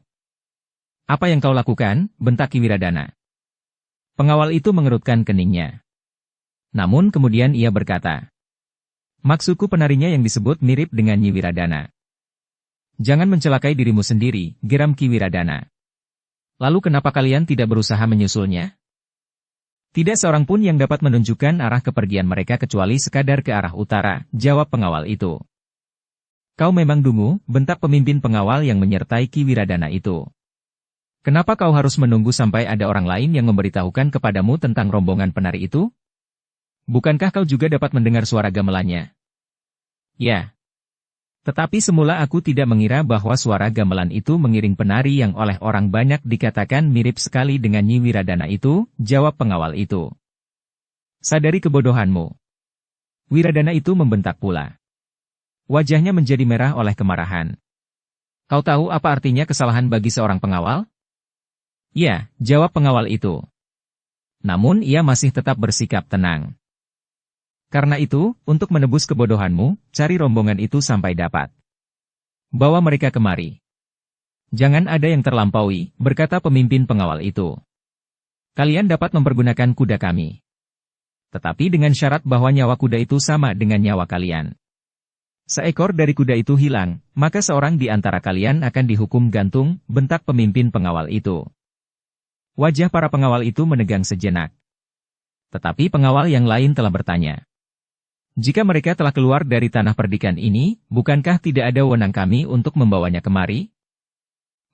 Apa yang kau lakukan? Bentak Ki Wiradana. Pengawal itu mengerutkan keningnya. Namun kemudian ia berkata, maksudku penarinya yang disebut mirip dengan Nyi Wiradana. Jangan mencelakai dirimu sendiri, geram Ki Wiradana. Lalu kenapa kalian tidak berusaha menyusulnya? Tidak seorang pun yang dapat menunjukkan arah kepergian mereka kecuali sekadar ke arah utara, jawab pengawal itu. Kau memang dungu, bentak pemimpin pengawal yang menyertai Ki Wiradana itu. Kenapa kau harus menunggu sampai ada orang lain yang memberitahukan kepadamu tentang rombongan penari itu? Bukankah kau juga dapat mendengar suara gamelannya? Ya. Tetapi semula aku tidak mengira bahwa suara gamelan itu mengiring penari yang oleh orang banyak dikatakan mirip sekali dengan Nyi Wiradana itu, jawab pengawal itu. Sadari kebodohanmu. Wiradana itu membentak pula. Wajahnya menjadi merah oleh kemarahan. Kau tahu apa artinya kesalahan bagi seorang pengawal? Ya, jawab pengawal itu. Namun ia masih tetap bersikap tenang. Karena itu, untuk menebus kebodohanmu, cari rombongan itu sampai dapat. Bawa mereka kemari. Jangan ada yang terlampaui, berkata pemimpin pengawal itu. Kalian dapat mempergunakan kuda kami. Tetapi dengan syarat bahwa nyawa kuda itu sama dengan nyawa kalian. Seekor dari kuda itu hilang, maka seorang di antara kalian akan dihukum gantung, bentak pemimpin pengawal itu. Wajah para pengawal itu menegang sejenak. Tetapi pengawal yang lain telah bertanya. Jika mereka telah keluar dari tanah perdikan ini, bukankah tidak ada wewenang kami untuk membawanya kemari?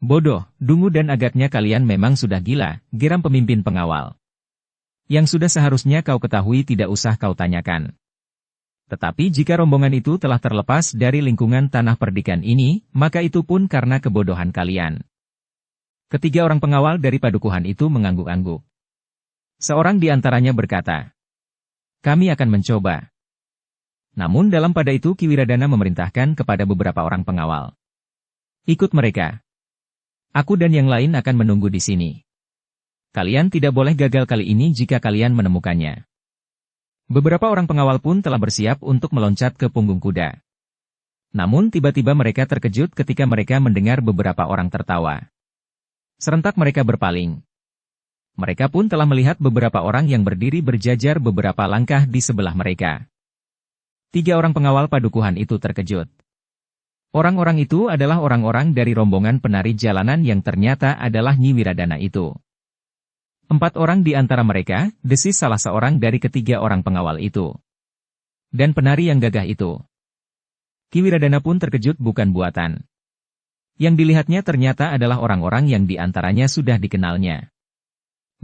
Bodoh, dungu dan agaknya kalian memang sudah gila, geram pemimpin pengawal. Yang sudah seharusnya kau ketahui tidak usah kau tanyakan. Tetapi jika rombongan itu telah terlepas dari lingkungan tanah perdikan ini, maka itu pun karena kebodohan kalian. Ketiga orang pengawal dari padukuhan itu mengangguk-angguk. Seorang di antaranya berkata, kami akan mencoba. Namun dalam pada itu Ki Wiradana memerintahkan kepada beberapa orang pengawal. Ikut mereka. Aku dan yang lain akan menunggu di sini. Kalian tidak boleh gagal kali ini jika kalian menemukannya. Beberapa orang pengawal pun telah bersiap untuk meloncat ke punggung kuda. Namun tiba-tiba mereka terkejut ketika mereka mendengar beberapa orang tertawa. Serentak mereka berpaling. Mereka pun telah melihat beberapa orang yang berdiri berjajar beberapa langkah di sebelah mereka. Tiga orang pengawal padukuhan itu terkejut. Orang-orang itu adalah orang-orang dari rombongan penari jalanan yang ternyata adalah Nyi Wiradana itu. 4 orang di antara mereka, desis salah seorang dari ketiga orang pengawal itu. Dan penari yang gagah itu. Ki Wiradana pun terkejut bukan buatan. Yang dilihatnya ternyata adalah orang-orang yang di antaranya sudah dikenalnya.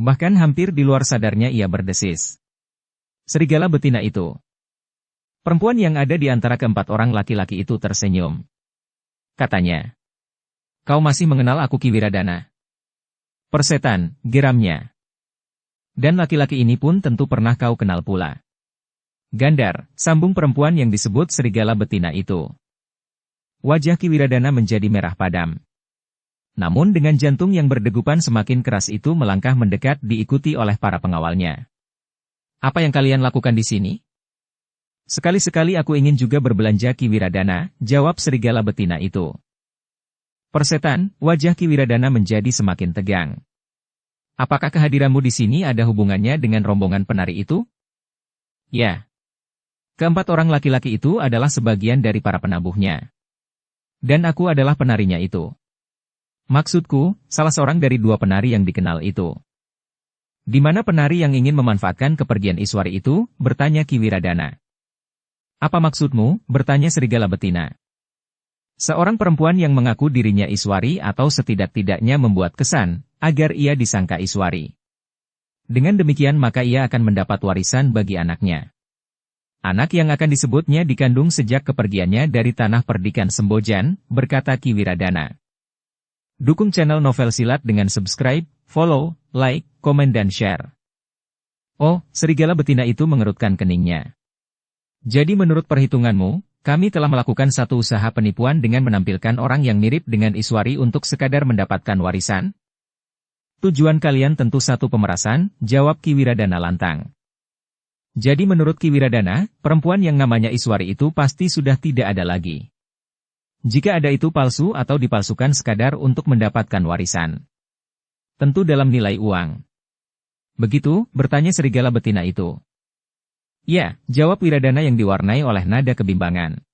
Bahkan hampir di luar sadarnya ia berdesis. Serigala betina itu. Perempuan yang ada di antara keempat orang laki-laki itu tersenyum. Katanya, kau masih mengenal aku Ki Wiradana? Persetan, geramnya. Dan laki-laki ini pun tentu pernah kau kenal pula. Gandar, sambung perempuan yang disebut serigala betina itu. Wajah Ki Wiradana menjadi merah padam. Namun dengan jantung yang berdegupan semakin keras itu melangkah mendekat diikuti oleh para pengawalnya. Apa yang kalian lakukan di sini? Sekali-sekali aku ingin juga berbelanja Ki Wiradana, jawab serigala betina itu. Persetan, wajah Ki Wiradana menjadi semakin tegang. Apakah kehadiranmu di sini ada hubungannya dengan rombongan penari itu? Ya. Keempat orang laki-laki itu adalah sebagian dari para penabuhnya. Dan aku adalah penarinya itu. Maksudku, salah seorang dari 2 penari yang dikenal itu. Di mana penari yang ingin memanfaatkan kepergian Iswari itu? Bertanya Ki Wiradana. Apa maksudmu? Bertanya serigala betina. Seorang perempuan yang mengaku dirinya Iswari atau setidak-tidaknya membuat kesan, agar ia disangka Iswari. Dengan demikian maka ia akan mendapat warisan bagi anaknya. Anak yang akan disebutnya dikandung sejak kepergiannya dari tanah perdikan Sembojan, berkata Ki Wiradana. Dukung channel Novel Silat dengan subscribe, follow, like, komen dan share. Oh, serigala betina itu mengerutkan keningnya. Jadi menurut perhitunganmu, kami telah melakukan satu usaha penipuan dengan menampilkan orang yang mirip dengan Iswari untuk sekadar mendapatkan warisan? Tujuan kalian tentu satu pemerasan, jawab Ki Wiradana lantang. Jadi menurut Ki Wiradana, perempuan yang namanya Iswari itu pasti sudah tidak ada lagi. Jika ada itu palsu atau dipalsukan sekadar untuk mendapatkan warisan. Tentu dalam nilai uang. Begitu, bertanya serigala betina itu. Ya, jawab Wiradana yang diwarnai oleh nada kebimbangan.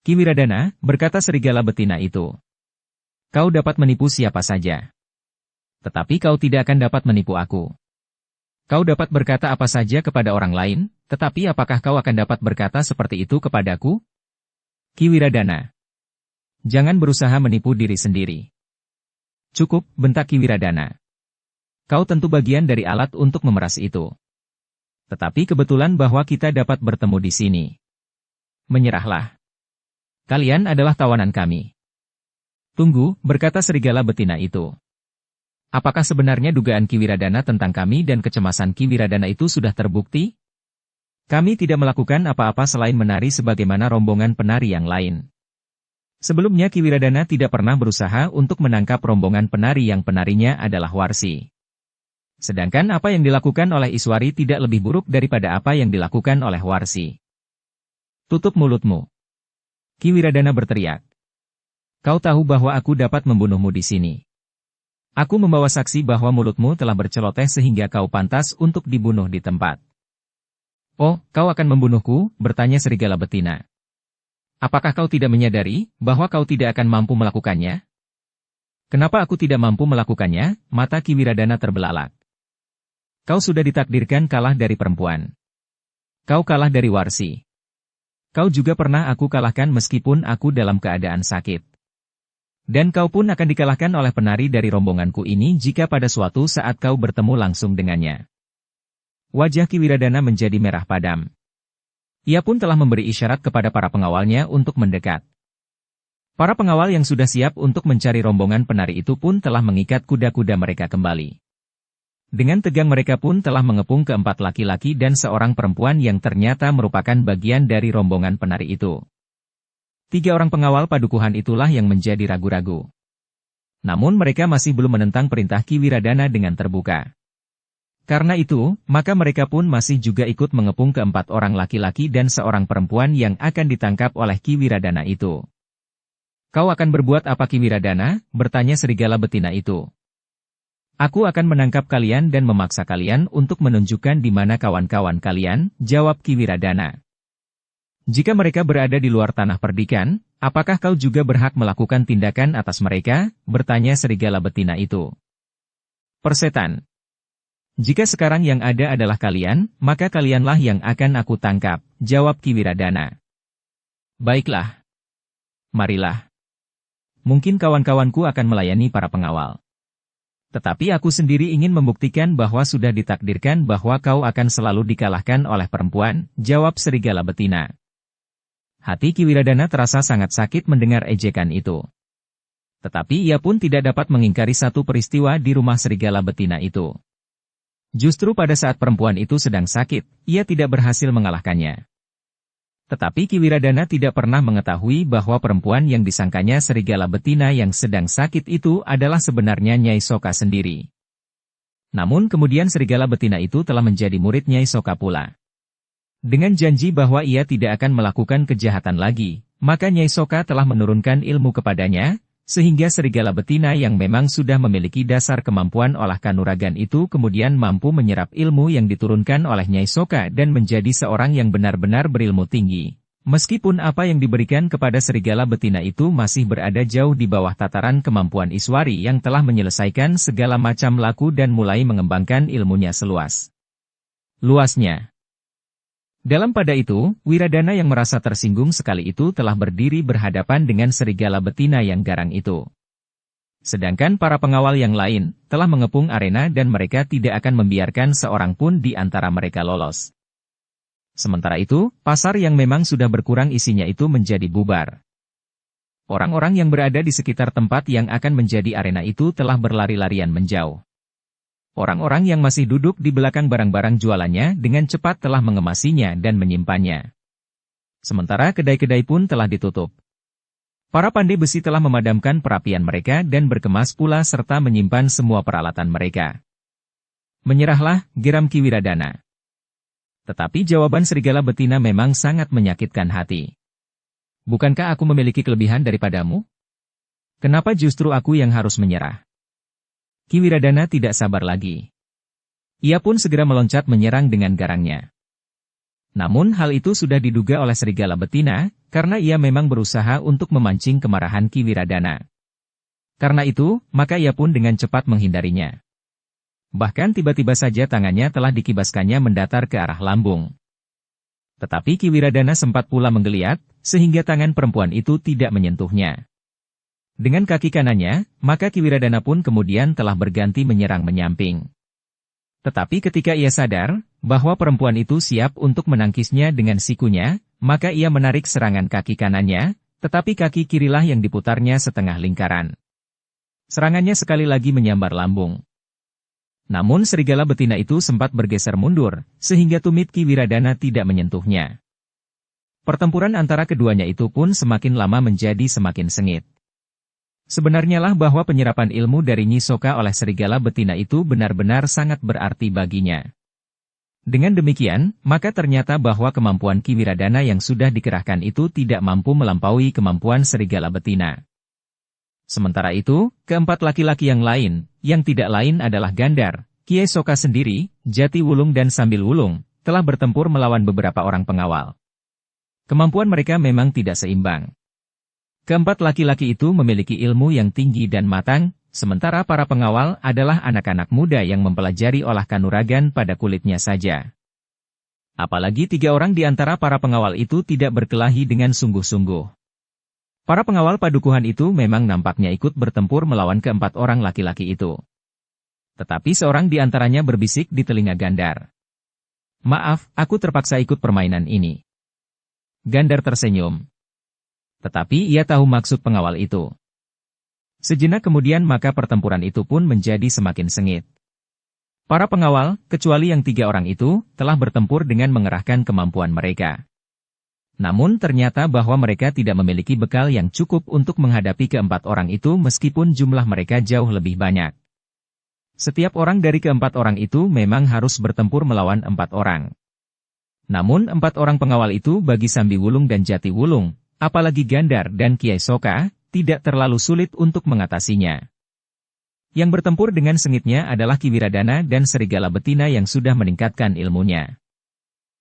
Ki Wiradana, berkata serigala betina itu. Kau dapat menipu siapa saja. Tetapi kau tidak akan dapat menipu aku. Kau dapat berkata apa saja kepada orang lain, tetapi apakah kau akan dapat berkata seperti itu kepadaku? Ki Wiradana. Jangan berusaha menipu diri sendiri. Cukup, bentak Ki Wiradana. Kau tentu bagian dari alat untuk memeras itu. Tetapi kebetulan bahwa kita dapat bertemu di sini. Menyerahlah. Kalian adalah tawanan kami. Tunggu, berkata serigala betina itu. Apakah sebenarnya dugaan Kiwiradana tentang kami dan kecemasan Kiwiradana itu sudah terbukti? Kami tidak melakukan apa-apa selain menari sebagaimana rombongan penari yang lain. Sebelumnya Kiwiradana tidak pernah berusaha untuk menangkap rombongan penari yang penarinya adalah Warsi. Sedangkan apa yang dilakukan oleh Iswari tidak lebih buruk daripada apa yang dilakukan oleh Warsi. Tutup mulutmu. Kiwiradana berteriak. Kau tahu bahwa aku dapat membunuhmu di sini. Aku membawa saksi bahwa mulutmu telah berceloteh sehingga kau pantas untuk dibunuh di tempat. Oh, kau akan membunuhku? Bertanya serigala betina. Apakah kau tidak menyadari bahwa kau tidak akan mampu melakukannya? Kenapa aku tidak mampu melakukannya? Mata Kiwiradana terbelalak. Kau sudah ditakdirkan kalah dari perempuan. Kau kalah dari Warsi. Kau juga pernah aku kalahkan meskipun aku dalam keadaan sakit. Dan kau pun akan dikalahkan oleh penari dari rombonganku ini jika pada suatu saat kau bertemu langsung dengannya. Wajah Kiwiradana menjadi merah padam. Ia pun telah memberi isyarat kepada para pengawalnya untuk mendekat. Para pengawal yang sudah siap untuk mencari rombongan penari itu pun telah mengikat kuda-kuda mereka kembali. Dengan tegang mereka pun telah mengepung keempat laki-laki dan seorang perempuan yang ternyata merupakan bagian dari rombongan penari itu. 3 orang pengawal padukuhan itulah yang menjadi ragu-ragu. Namun mereka masih belum menentang perintah Kiwiradana dengan terbuka. Karena itu, maka mereka pun masih juga ikut mengepung keempat orang laki-laki dan seorang perempuan yang akan ditangkap oleh Kiwiradana itu. Kau akan berbuat apa Kiwiradana? Bertanya serigala betina itu. Aku akan menangkap kalian dan memaksa kalian untuk menunjukkan di mana kawan-kawan kalian, jawab Kiwiradana. Jika mereka berada di luar tanah perdikan, apakah kau juga berhak melakukan tindakan atas mereka? Bertanya serigala betina itu. Persetan. Jika sekarang yang ada adalah kalian, maka kalianlah yang akan aku tangkap, jawab Kiwiradana. Baiklah. Marilah. Mungkin kawan-kawanku akan melayani para pengawal. Tetapi aku sendiri ingin membuktikan bahwa sudah ditakdirkan bahwa kau akan selalu dikalahkan oleh perempuan, jawab serigala betina. Hati Kiwiradana terasa sangat sakit mendengar ejekan itu. Tetapi ia pun tidak dapat mengingkari satu peristiwa di rumah serigala betina itu. Justru pada saat perempuan itu sedang sakit, ia tidak berhasil mengalahkannya. Tetapi Kiwiradana tidak pernah mengetahui bahwa perempuan yang disangkanya serigala betina yang sedang sakit itu adalah sebenarnya Nyai Soka sendiri. Namun kemudian serigala betina itu telah menjadi murid Nyai Soka pula. Dengan janji bahwa ia tidak akan melakukan kejahatan lagi, maka Nyai Soka telah menurunkan ilmu kepadanya, sehingga serigala betina yang memang sudah memiliki dasar kemampuan olah kanuragan itu kemudian mampu menyerap ilmu yang diturunkan oleh Nyai Soka dan menjadi seorang yang benar-benar berilmu tinggi. Meskipun apa yang diberikan kepada serigala betina itu masih berada jauh di bawah tataran kemampuan Iswari yang telah menyelesaikan segala macam laku dan mulai mengembangkan ilmunya seluas luasnya. Dalam pada itu, Wiradana yang merasa tersinggung sekali itu telah berdiri berhadapan dengan serigala betina yang garang itu. Sedangkan para pengawal yang lain telah mengepung arena dan mereka tidak akan membiarkan seorang pun di antara mereka lolos. Sementara itu, pasar yang memang sudah berkurang isinya itu menjadi bubar. Orang-orang yang berada di sekitar tempat yang akan menjadi arena itu telah berlari-larian menjauh. Orang-orang yang masih duduk di belakang barang-barang jualannya dengan cepat telah mengemasinya dan menyimpannya. Sementara kedai-kedai pun telah ditutup. Para pandai besi telah memadamkan perapian mereka dan berkemas pula serta menyimpan semua peralatan mereka. Menyerahlah, geram Kiwiradana. Tetapi jawaban serigala betina memang sangat menyakitkan hati. Bukankah aku memiliki kelebihan daripadamu? Kenapa justru aku yang harus menyerah? Kiwiradana tidak sabar lagi. Ia pun segera meloncat menyerang dengan garangnya. Namun hal itu sudah diduga oleh serigala betina, karena ia memang berusaha untuk memancing kemarahan Kiwiradana. Karena itu, maka ia pun dengan cepat menghindarinya. Bahkan tiba-tiba saja tangannya telah dikibaskannya mendatar ke arah lambung. Tetapi Kiwiradana sempat pula menggeliat, sehingga tangan perempuan itu tidak menyentuhnya. Dengan kaki kanannya, maka Kiwiradana pun kemudian telah berganti menyerang menyamping. Tetapi ketika ia sadar bahwa perempuan itu siap untuk menangkisnya dengan sikunya, maka ia menarik serangan kaki kanannya, Tetapi kaki kirilah yang diputarnya setengah lingkaran. Serangannya sekali lagi menyambar lambung. Namun serigala betina itu sempat bergeser mundur, sehingga tumit Ki Wiradana tidak menyentuhnya. Pertempuran antara keduanya itu pun semakin lama menjadi semakin sengit. Sebenarnya lah bahwa penyerapan ilmu dari Nyi Soka oleh serigala betina itu benar-benar sangat berarti baginya. Dengan demikian, maka ternyata bahwa kemampuan Ki Wiradana yang sudah dikerahkan itu tidak mampu melampaui kemampuan serigala betina. Sementara itu, keempat laki-laki yang lain, yang tidak lain adalah Gandar, Kiai Soka sendiri, Jati Wulung dan Sambil Wulung, telah bertempur melawan beberapa orang pengawal. Kemampuan mereka memang tidak seimbang. Keempat laki-laki itu memiliki ilmu yang tinggi dan matang, sementara para pengawal adalah anak-anak muda yang mempelajari olah kanuragan pada kulitnya saja. Apalagi 3 orang di antara para pengawal itu tidak berkelahi dengan sungguh-sungguh. Para pengawal padukuhan itu memang nampaknya ikut bertempur melawan keempat orang laki-laki itu. Tetapi seorang di antaranya berbisik di telinga Gandar. "Maaf, aku terpaksa ikut permainan ini." Gandar tersenyum. Tetapi ia tahu maksud pengawal itu. Sejenak kemudian maka pertempuran itu pun menjadi semakin sengit. Para pengawal, kecuali yang 3 orang itu, telah bertempur dengan mengerahkan kemampuan mereka. Namun ternyata bahwa mereka tidak memiliki bekal yang cukup untuk menghadapi keempat orang itu meskipun jumlah mereka jauh lebih banyak. Setiap orang dari keempat orang itu memang harus bertempur melawan 4 orang. Namun 4 orang pengawal itu bagi Sambi Wulung dan Jati Wulung, apalagi Gandar dan Kiai Soka, tidak terlalu sulit untuk mengatasinya. Yang bertempur dengan sengitnya adalah Ki Wiradana dan serigala betina yang sudah meningkatkan ilmunya.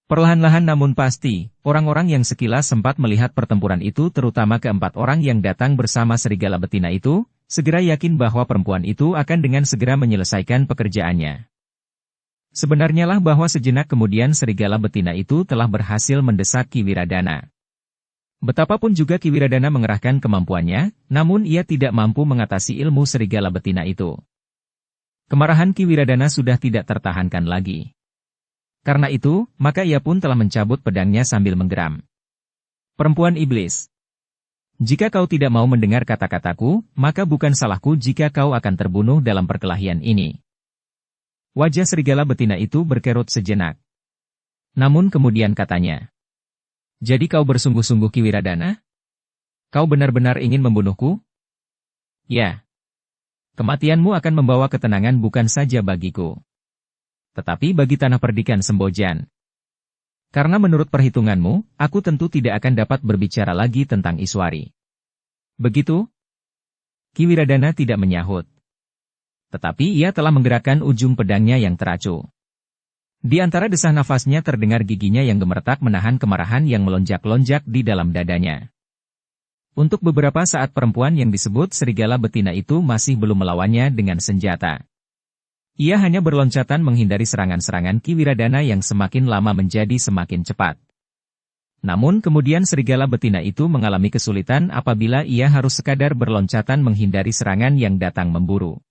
Perlahan-lahan namun pasti, orang-orang yang sekilas sempat melihat pertempuran itu terutama keempat orang yang datang bersama serigala betina itu, segera yakin bahwa perempuan itu akan dengan segera menyelesaikan pekerjaannya. Sebenarnya lah bahwa sejenak kemudian serigala betina itu telah berhasil mendesak Ki Wiradana. Betapapun juga Ki Wiradana mengerahkan kemampuannya, namun ia tidak mampu mengatasi ilmu serigala betina itu. Kemarahan Ki Wiradana sudah tidak tertahankan lagi. Karena itu, maka ia pun telah mencabut pedangnya sambil menggeram. "Perempuan iblis! Jika kau tidak mau mendengar kata-kataku, maka bukan salahku jika kau akan terbunuh dalam perkelahian ini." Wajah serigala betina itu berkerut sejenak. Namun kemudian katanya, "Jadi kau bersungguh-sungguh Ki Wiradana? Kau benar-benar ingin membunuhku?" "Ya. Kematianmu akan membawa ketenangan bukan saja bagiku, tetapi bagi tanah perdikan Sembojan. Karena menurut perhitunganmu, aku tentu tidak akan dapat berbicara lagi tentang Iswari. Begitu?" Ki Wiradana tidak menyahut. Tetapi ia telah menggerakkan ujung pedangnya yang teracu. Di antara desah nafasnya terdengar giginya yang gemeretak menahan kemarahan yang melonjak-lonjak di dalam dadanya. Untuk beberapa saat perempuan yang disebut serigala betina itu masih belum melawannya dengan senjata. Ia hanya berloncatan menghindari serangan-serangan Ki Wiradana yang semakin lama menjadi semakin cepat. Namun kemudian serigala betina itu mengalami kesulitan apabila ia harus sekadar berloncatan menghindari serangan yang datang memburu.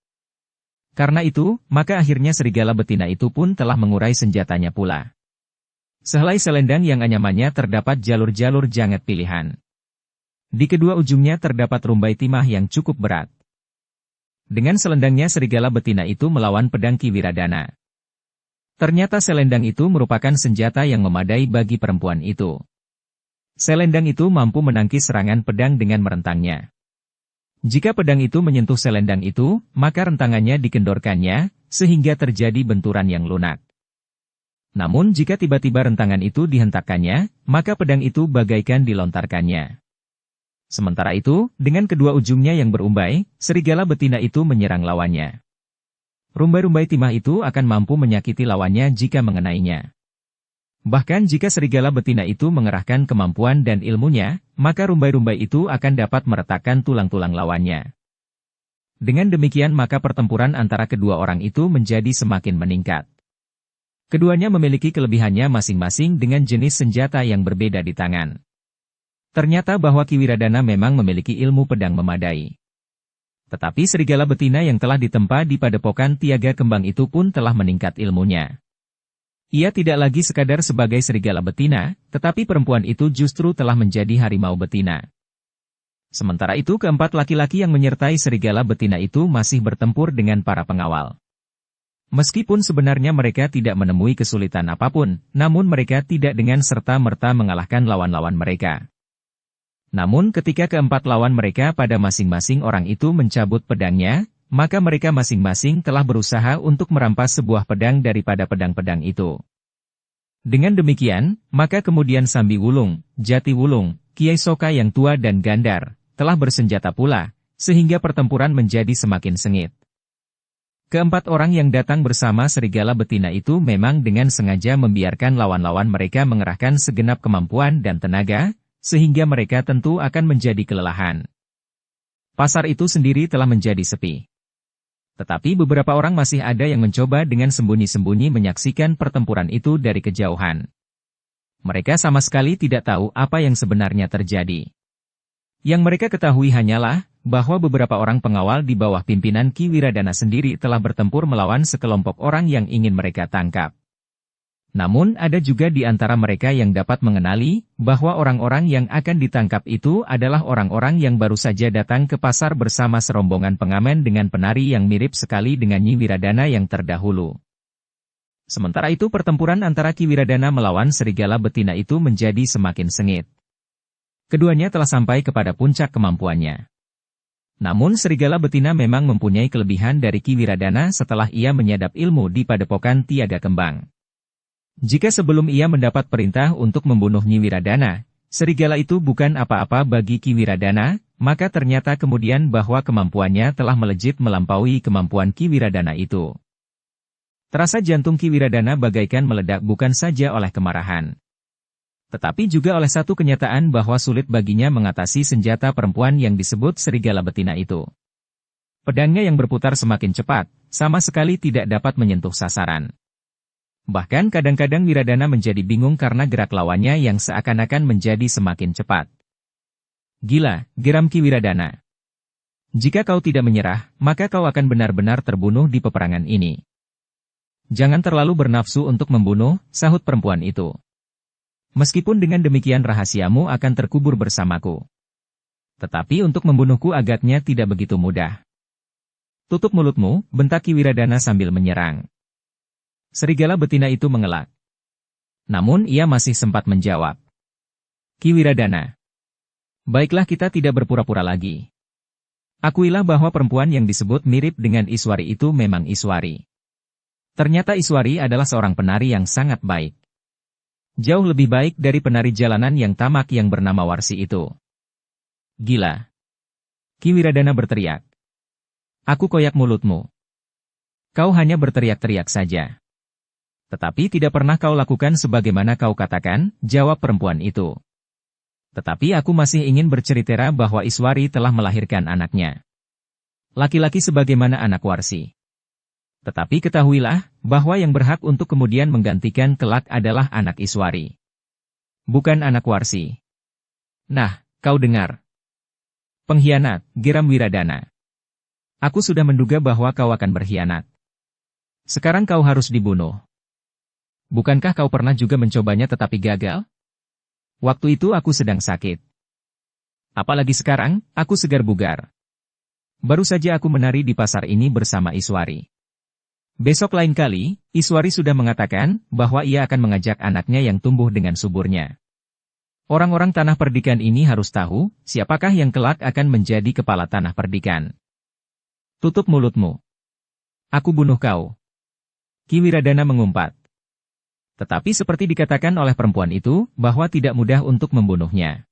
Karena itu, maka akhirnya serigala betina itu pun telah mengurai senjatanya pula. Sehelai selendang yang anyamannya terdapat jalur-jalur jangat pilihan. Di kedua ujungnya terdapat rumbai timah yang cukup berat. Dengan selendangnya serigala betina itu melawan pedang Ki Wiradana. Ternyata selendang itu merupakan senjata yang memadai bagi perempuan itu. Selendang itu mampu menangkis serangan pedang dengan merentangnya. Jika pedang itu menyentuh selendang itu, maka rentangannya dikendorkannya, sehingga terjadi benturan yang lunak. Namun jika tiba-tiba rentangan itu dihentakkannya, maka pedang itu bagaikan dilontarkannya. Sementara itu, dengan kedua ujungnya yang berumbai, serigala betina itu menyerang lawannya. Rumbai-rumbai timah itu akan mampu menyakiti lawannya jika mengenainya. Bahkan jika serigala betina itu mengerahkan kemampuan dan ilmunya, maka rumbai-rumbai itu akan dapat meretakkan tulang-tulang lawannya. Dengan demikian maka pertempuran antara kedua orang itu menjadi semakin meningkat. Keduanya memiliki kelebihannya masing-masing dengan jenis senjata yang berbeda di tangan. Ternyata bahwa Ki Wiradana memang memiliki ilmu pedang memadai. Tetapi serigala betina yang telah ditempa di padepokan Tiaga Kembang itu pun telah meningkat ilmunya. Ia tidak lagi sekadar sebagai serigala betina, tetapi perempuan itu justru telah menjadi harimau betina. Sementara itu keempat laki-laki yang menyertai serigala betina itu masih bertempur dengan para pengawal. Meskipun sebenarnya mereka tidak menemui kesulitan apapun, namun mereka tidak dengan serta-merta mengalahkan lawan-lawan mereka. Namun ketika keempat lawan mereka pada masing-masing orang itu mencabut pedangnya, maka mereka masing-masing telah berusaha untuk merampas sebuah pedang daripada pedang-pedang itu. Dengan demikian, maka kemudian Sambi Wulung, Jati Wulung, Kiai Soka yang tua dan Gandar, telah bersenjata pula, sehingga pertempuran menjadi semakin sengit. Keempat orang yang datang bersama serigala betina itu memang dengan sengaja membiarkan lawan-lawan mereka mengerahkan segenap kemampuan dan tenaga, sehingga mereka tentu akan menjadi kelelahan. Pasar itu sendiri telah menjadi sepi. Tetapi beberapa orang masih ada yang mencoba dengan sembunyi-sembunyi menyaksikan pertempuran itu dari kejauhan. Mereka sama sekali tidak tahu apa yang sebenarnya terjadi. Yang mereka ketahui hanyalah bahwa beberapa orang pengawal di bawah pimpinan Ki Wiradana sendiri telah bertempur melawan sekelompok orang yang ingin mereka tangkap. Namun ada juga di antara mereka yang dapat mengenali bahwa orang-orang yang akan ditangkap itu adalah orang-orang yang baru saja datang ke pasar bersama serombongan pengamen dengan penari yang mirip sekali dengan Nyi Wiradana yang terdahulu. Sementara itu pertempuran antara Ki Wiradana melawan serigala betina itu menjadi semakin sengit. Keduanya telah sampai kepada puncak kemampuannya. Namun serigala betina memang mempunyai kelebihan dari Ki Wiradana setelah ia menyadap ilmu di Padepokan Tiaga Kembang. Jika sebelum ia mendapat perintah untuk membunuh Nyi Wiradana, serigala itu bukan apa-apa bagi Ki Wiradana, maka ternyata kemudian bahwa kemampuannya telah melejit melampaui kemampuan Ki Wiradana itu. Terasa jantung Ki Wiradana bagaikan meledak bukan saja oleh kemarahan, tetapi juga oleh satu kenyataan bahwa sulit baginya mengatasi senjata perempuan yang disebut serigala betina itu. Pedangnya yang berputar semakin cepat, sama sekali tidak dapat menyentuh sasaran. Bahkan kadang-kadang Wiradana menjadi bingung karena gerak lawannya yang seakan-akan menjadi semakin cepat. Gila, geram Ki Wiradana. Jika kau tidak menyerah, maka kau akan benar-benar terbunuh di peperangan ini. Jangan terlalu bernafsu untuk membunuh, sahut perempuan itu. Meskipun dengan demikian rahasiamu akan terkubur bersamaku. Tetapi untuk membunuhku agaknya tidak begitu mudah. Tutup mulutmu, bentak Ki Wiradana sambil menyerang. Serigala betina itu mengelak. Namun ia masih sempat menjawab. Ki Wiradana. Baiklah kita tidak berpura-pura lagi. Akuilah bahwa perempuan yang disebut mirip dengan Iswari itu memang Iswari. Ternyata Iswari adalah seorang penari yang sangat baik. Jauh lebih baik dari penari jalanan yang tamak yang bernama Warsi itu. Gila. Ki Wiradana berteriak. Aku koyak mulutmu. Kau hanya berteriak-teriak saja. Tetapi tidak pernah kau lakukan sebagaimana kau katakan, jawab perempuan itu. Tetapi aku masih ingin bercerita bahwa Iswari telah melahirkan anaknya. Laki-laki sebagaimana anak Warsi. Tetapi ketahuilah, bahwa yang berhak untuk kemudian menggantikan kelak adalah anak Iswari. Bukan anak Warsi. Nah, kau dengar. Pengkhianat, geram Wiradana. Aku sudah menduga bahwa kau akan berkhianat. Sekarang kau harus dibunuh. Bukankah kau pernah juga mencobanya tetapi gagal? Waktu itu aku sedang sakit. Apalagi sekarang, aku segar bugar. Baru saja aku menari di pasar ini bersama Iswari. Besok lain kali, Iswari sudah mengatakan bahwa ia akan mengajak anaknya yang tumbuh dengan suburnya. Orang-orang tanah perdikan ini harus tahu, siapakah yang kelak akan menjadi kepala tanah perdikan. Tutup mulutmu. Aku bunuh kau. Ki Wiradana mengumpat. Tetapi seperti dikatakan oleh perempuan itu, bahwa tidak mudah untuk membunuhnya.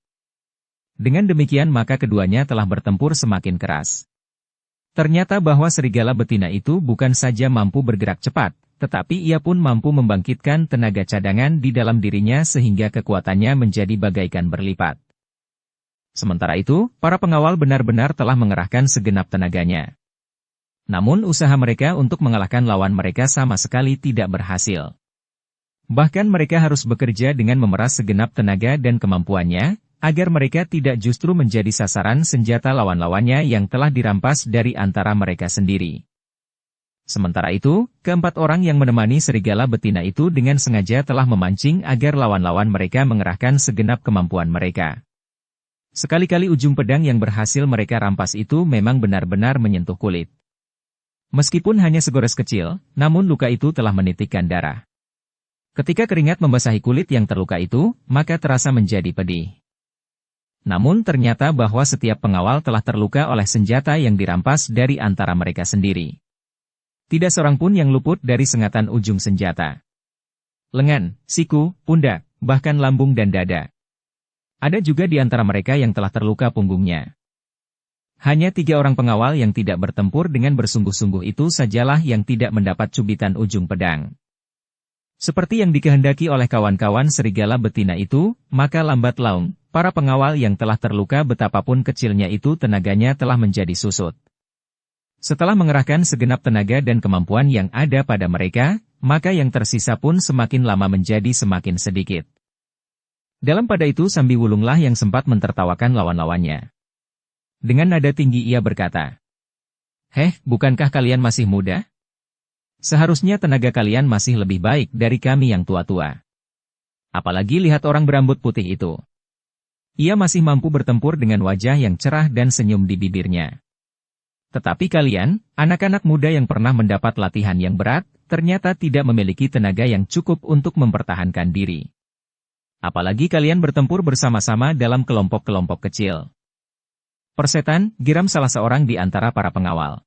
Dengan demikian maka keduanya telah bertempur semakin keras. Ternyata bahwa serigala betina itu bukan saja mampu bergerak cepat, tetapi ia pun mampu membangkitkan tenaga cadangan di dalam dirinya sehingga kekuatannya menjadi bagaikan berlipat. Sementara itu, para pengawal benar-benar telah mengerahkan segenap tenaganya. Namun usaha mereka untuk mengalahkan lawan mereka sama sekali tidak berhasil. Bahkan mereka harus bekerja dengan memeras segenap tenaga dan kemampuannya, agar mereka tidak justru menjadi sasaran senjata lawan-lawannya yang telah dirampas dari antara mereka sendiri. Sementara itu, keempat orang yang menemani serigala betina itu dengan sengaja telah memancing agar lawan-lawan mereka mengerahkan segenap kemampuan mereka. Sekali-kali ujung pedang yang berhasil mereka rampas itu memang benar-benar menyentuh kulit. Meskipun hanya segores kecil, namun luka itu telah menitikkan darah. Ketika keringat membasahi kulit yang terluka itu, maka terasa menjadi pedih. Namun ternyata bahwa setiap pengawal telah terluka oleh senjata yang dirampas dari antara mereka sendiri. Tidak seorang pun yang luput dari sengatan ujung senjata. Lengan, siku, pundak, bahkan lambung dan dada. Ada juga di antara mereka yang telah terluka punggungnya. Hanya 3 orang pengawal yang tidak bertempur dengan bersungguh-sungguh itu sajalah yang tidak mendapat cubitan ujung pedang. Seperti yang dikehendaki oleh kawan-kawan serigala betina itu, maka lambat laun, para pengawal yang telah terluka betapapun kecilnya itu tenaganya telah menjadi susut. Setelah mengerahkan segenap tenaga dan kemampuan yang ada pada mereka, maka yang tersisa pun semakin lama menjadi semakin sedikit. Dalam pada itu Sambi Wulunglah yang sempat mentertawakan lawan-lawannya. Dengan nada tinggi ia berkata, "Heh, bukankah kalian masih muda? Seharusnya tenaga kalian masih lebih baik dari kami yang tua-tua. Apalagi lihat orang berambut putih itu. Ia masih mampu bertempur dengan wajah yang cerah dan senyum di bibirnya. Tetapi kalian, anak-anak muda yang pernah mendapat latihan yang berat, ternyata tidak memiliki tenaga yang cukup untuk mempertahankan diri. Apalagi kalian bertempur bersama-sama dalam kelompok-kelompok kecil." "Persetan," geram salah seorang di antara para pengawal.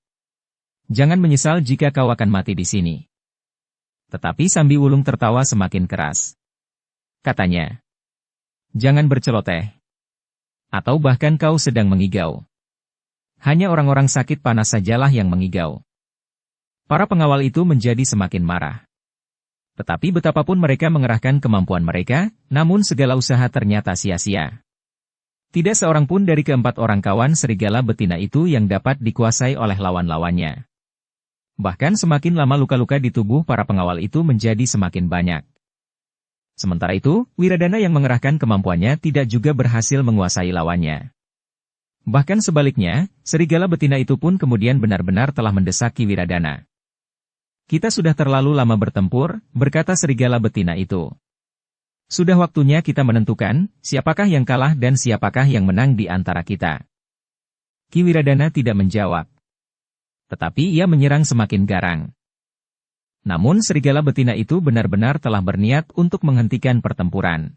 "Jangan menyesal jika kau akan mati di sini." Tetapi Sambi Wulung tertawa semakin keras. Katanya, "Jangan berceloteh. Atau bahkan kau sedang mengigau. Hanya orang-orang sakit panas sajalah yang mengigau." Para pengawal itu menjadi semakin marah. Tetapi betapapun mereka mengerahkan kemampuan mereka, namun segala usaha ternyata sia-sia. Tidak seorang pun dari keempat orang kawan serigala betina itu yang dapat dikuasai oleh lawan-lawannya. Bahkan semakin lama luka-luka di tubuh para pengawal itu menjadi semakin banyak. Sementara itu, Wiradana yang mengerahkan kemampuannya tidak juga berhasil menguasai lawannya. Bahkan sebaliknya, serigala betina itu pun kemudian benar-benar telah mendesak Ki Wiradana. "Kita sudah terlalu lama bertempur," berkata serigala betina itu. "Sudah waktunya kita menentukan, siapakah yang kalah dan siapakah yang menang di antara kita." Ki Wiradana tidak menjawab. Tetapi ia menyerang semakin garang. Namun serigala betina itu benar-benar telah berniat untuk menghentikan pertempuran.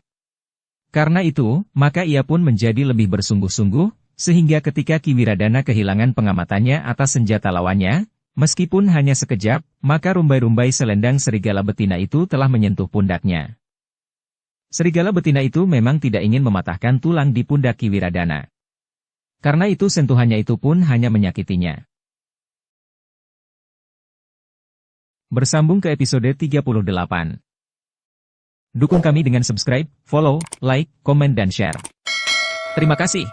Karena itu, maka ia pun menjadi lebih bersungguh-sungguh, sehingga ketika Ki Wiradana kehilangan pengamatannya atas senjata lawannya, meskipun hanya sekejap, maka rumbai-rumbai selendang serigala betina itu telah menyentuh pundaknya. Serigala betina itu memang tidak ingin mematahkan tulang di pundak Ki Wiradana. Karena itu sentuhannya itu pun hanya menyakitinya. Bersambung ke episode 38. Dukung kami dengan subscribe, follow, like, komen dan share. Terima kasih.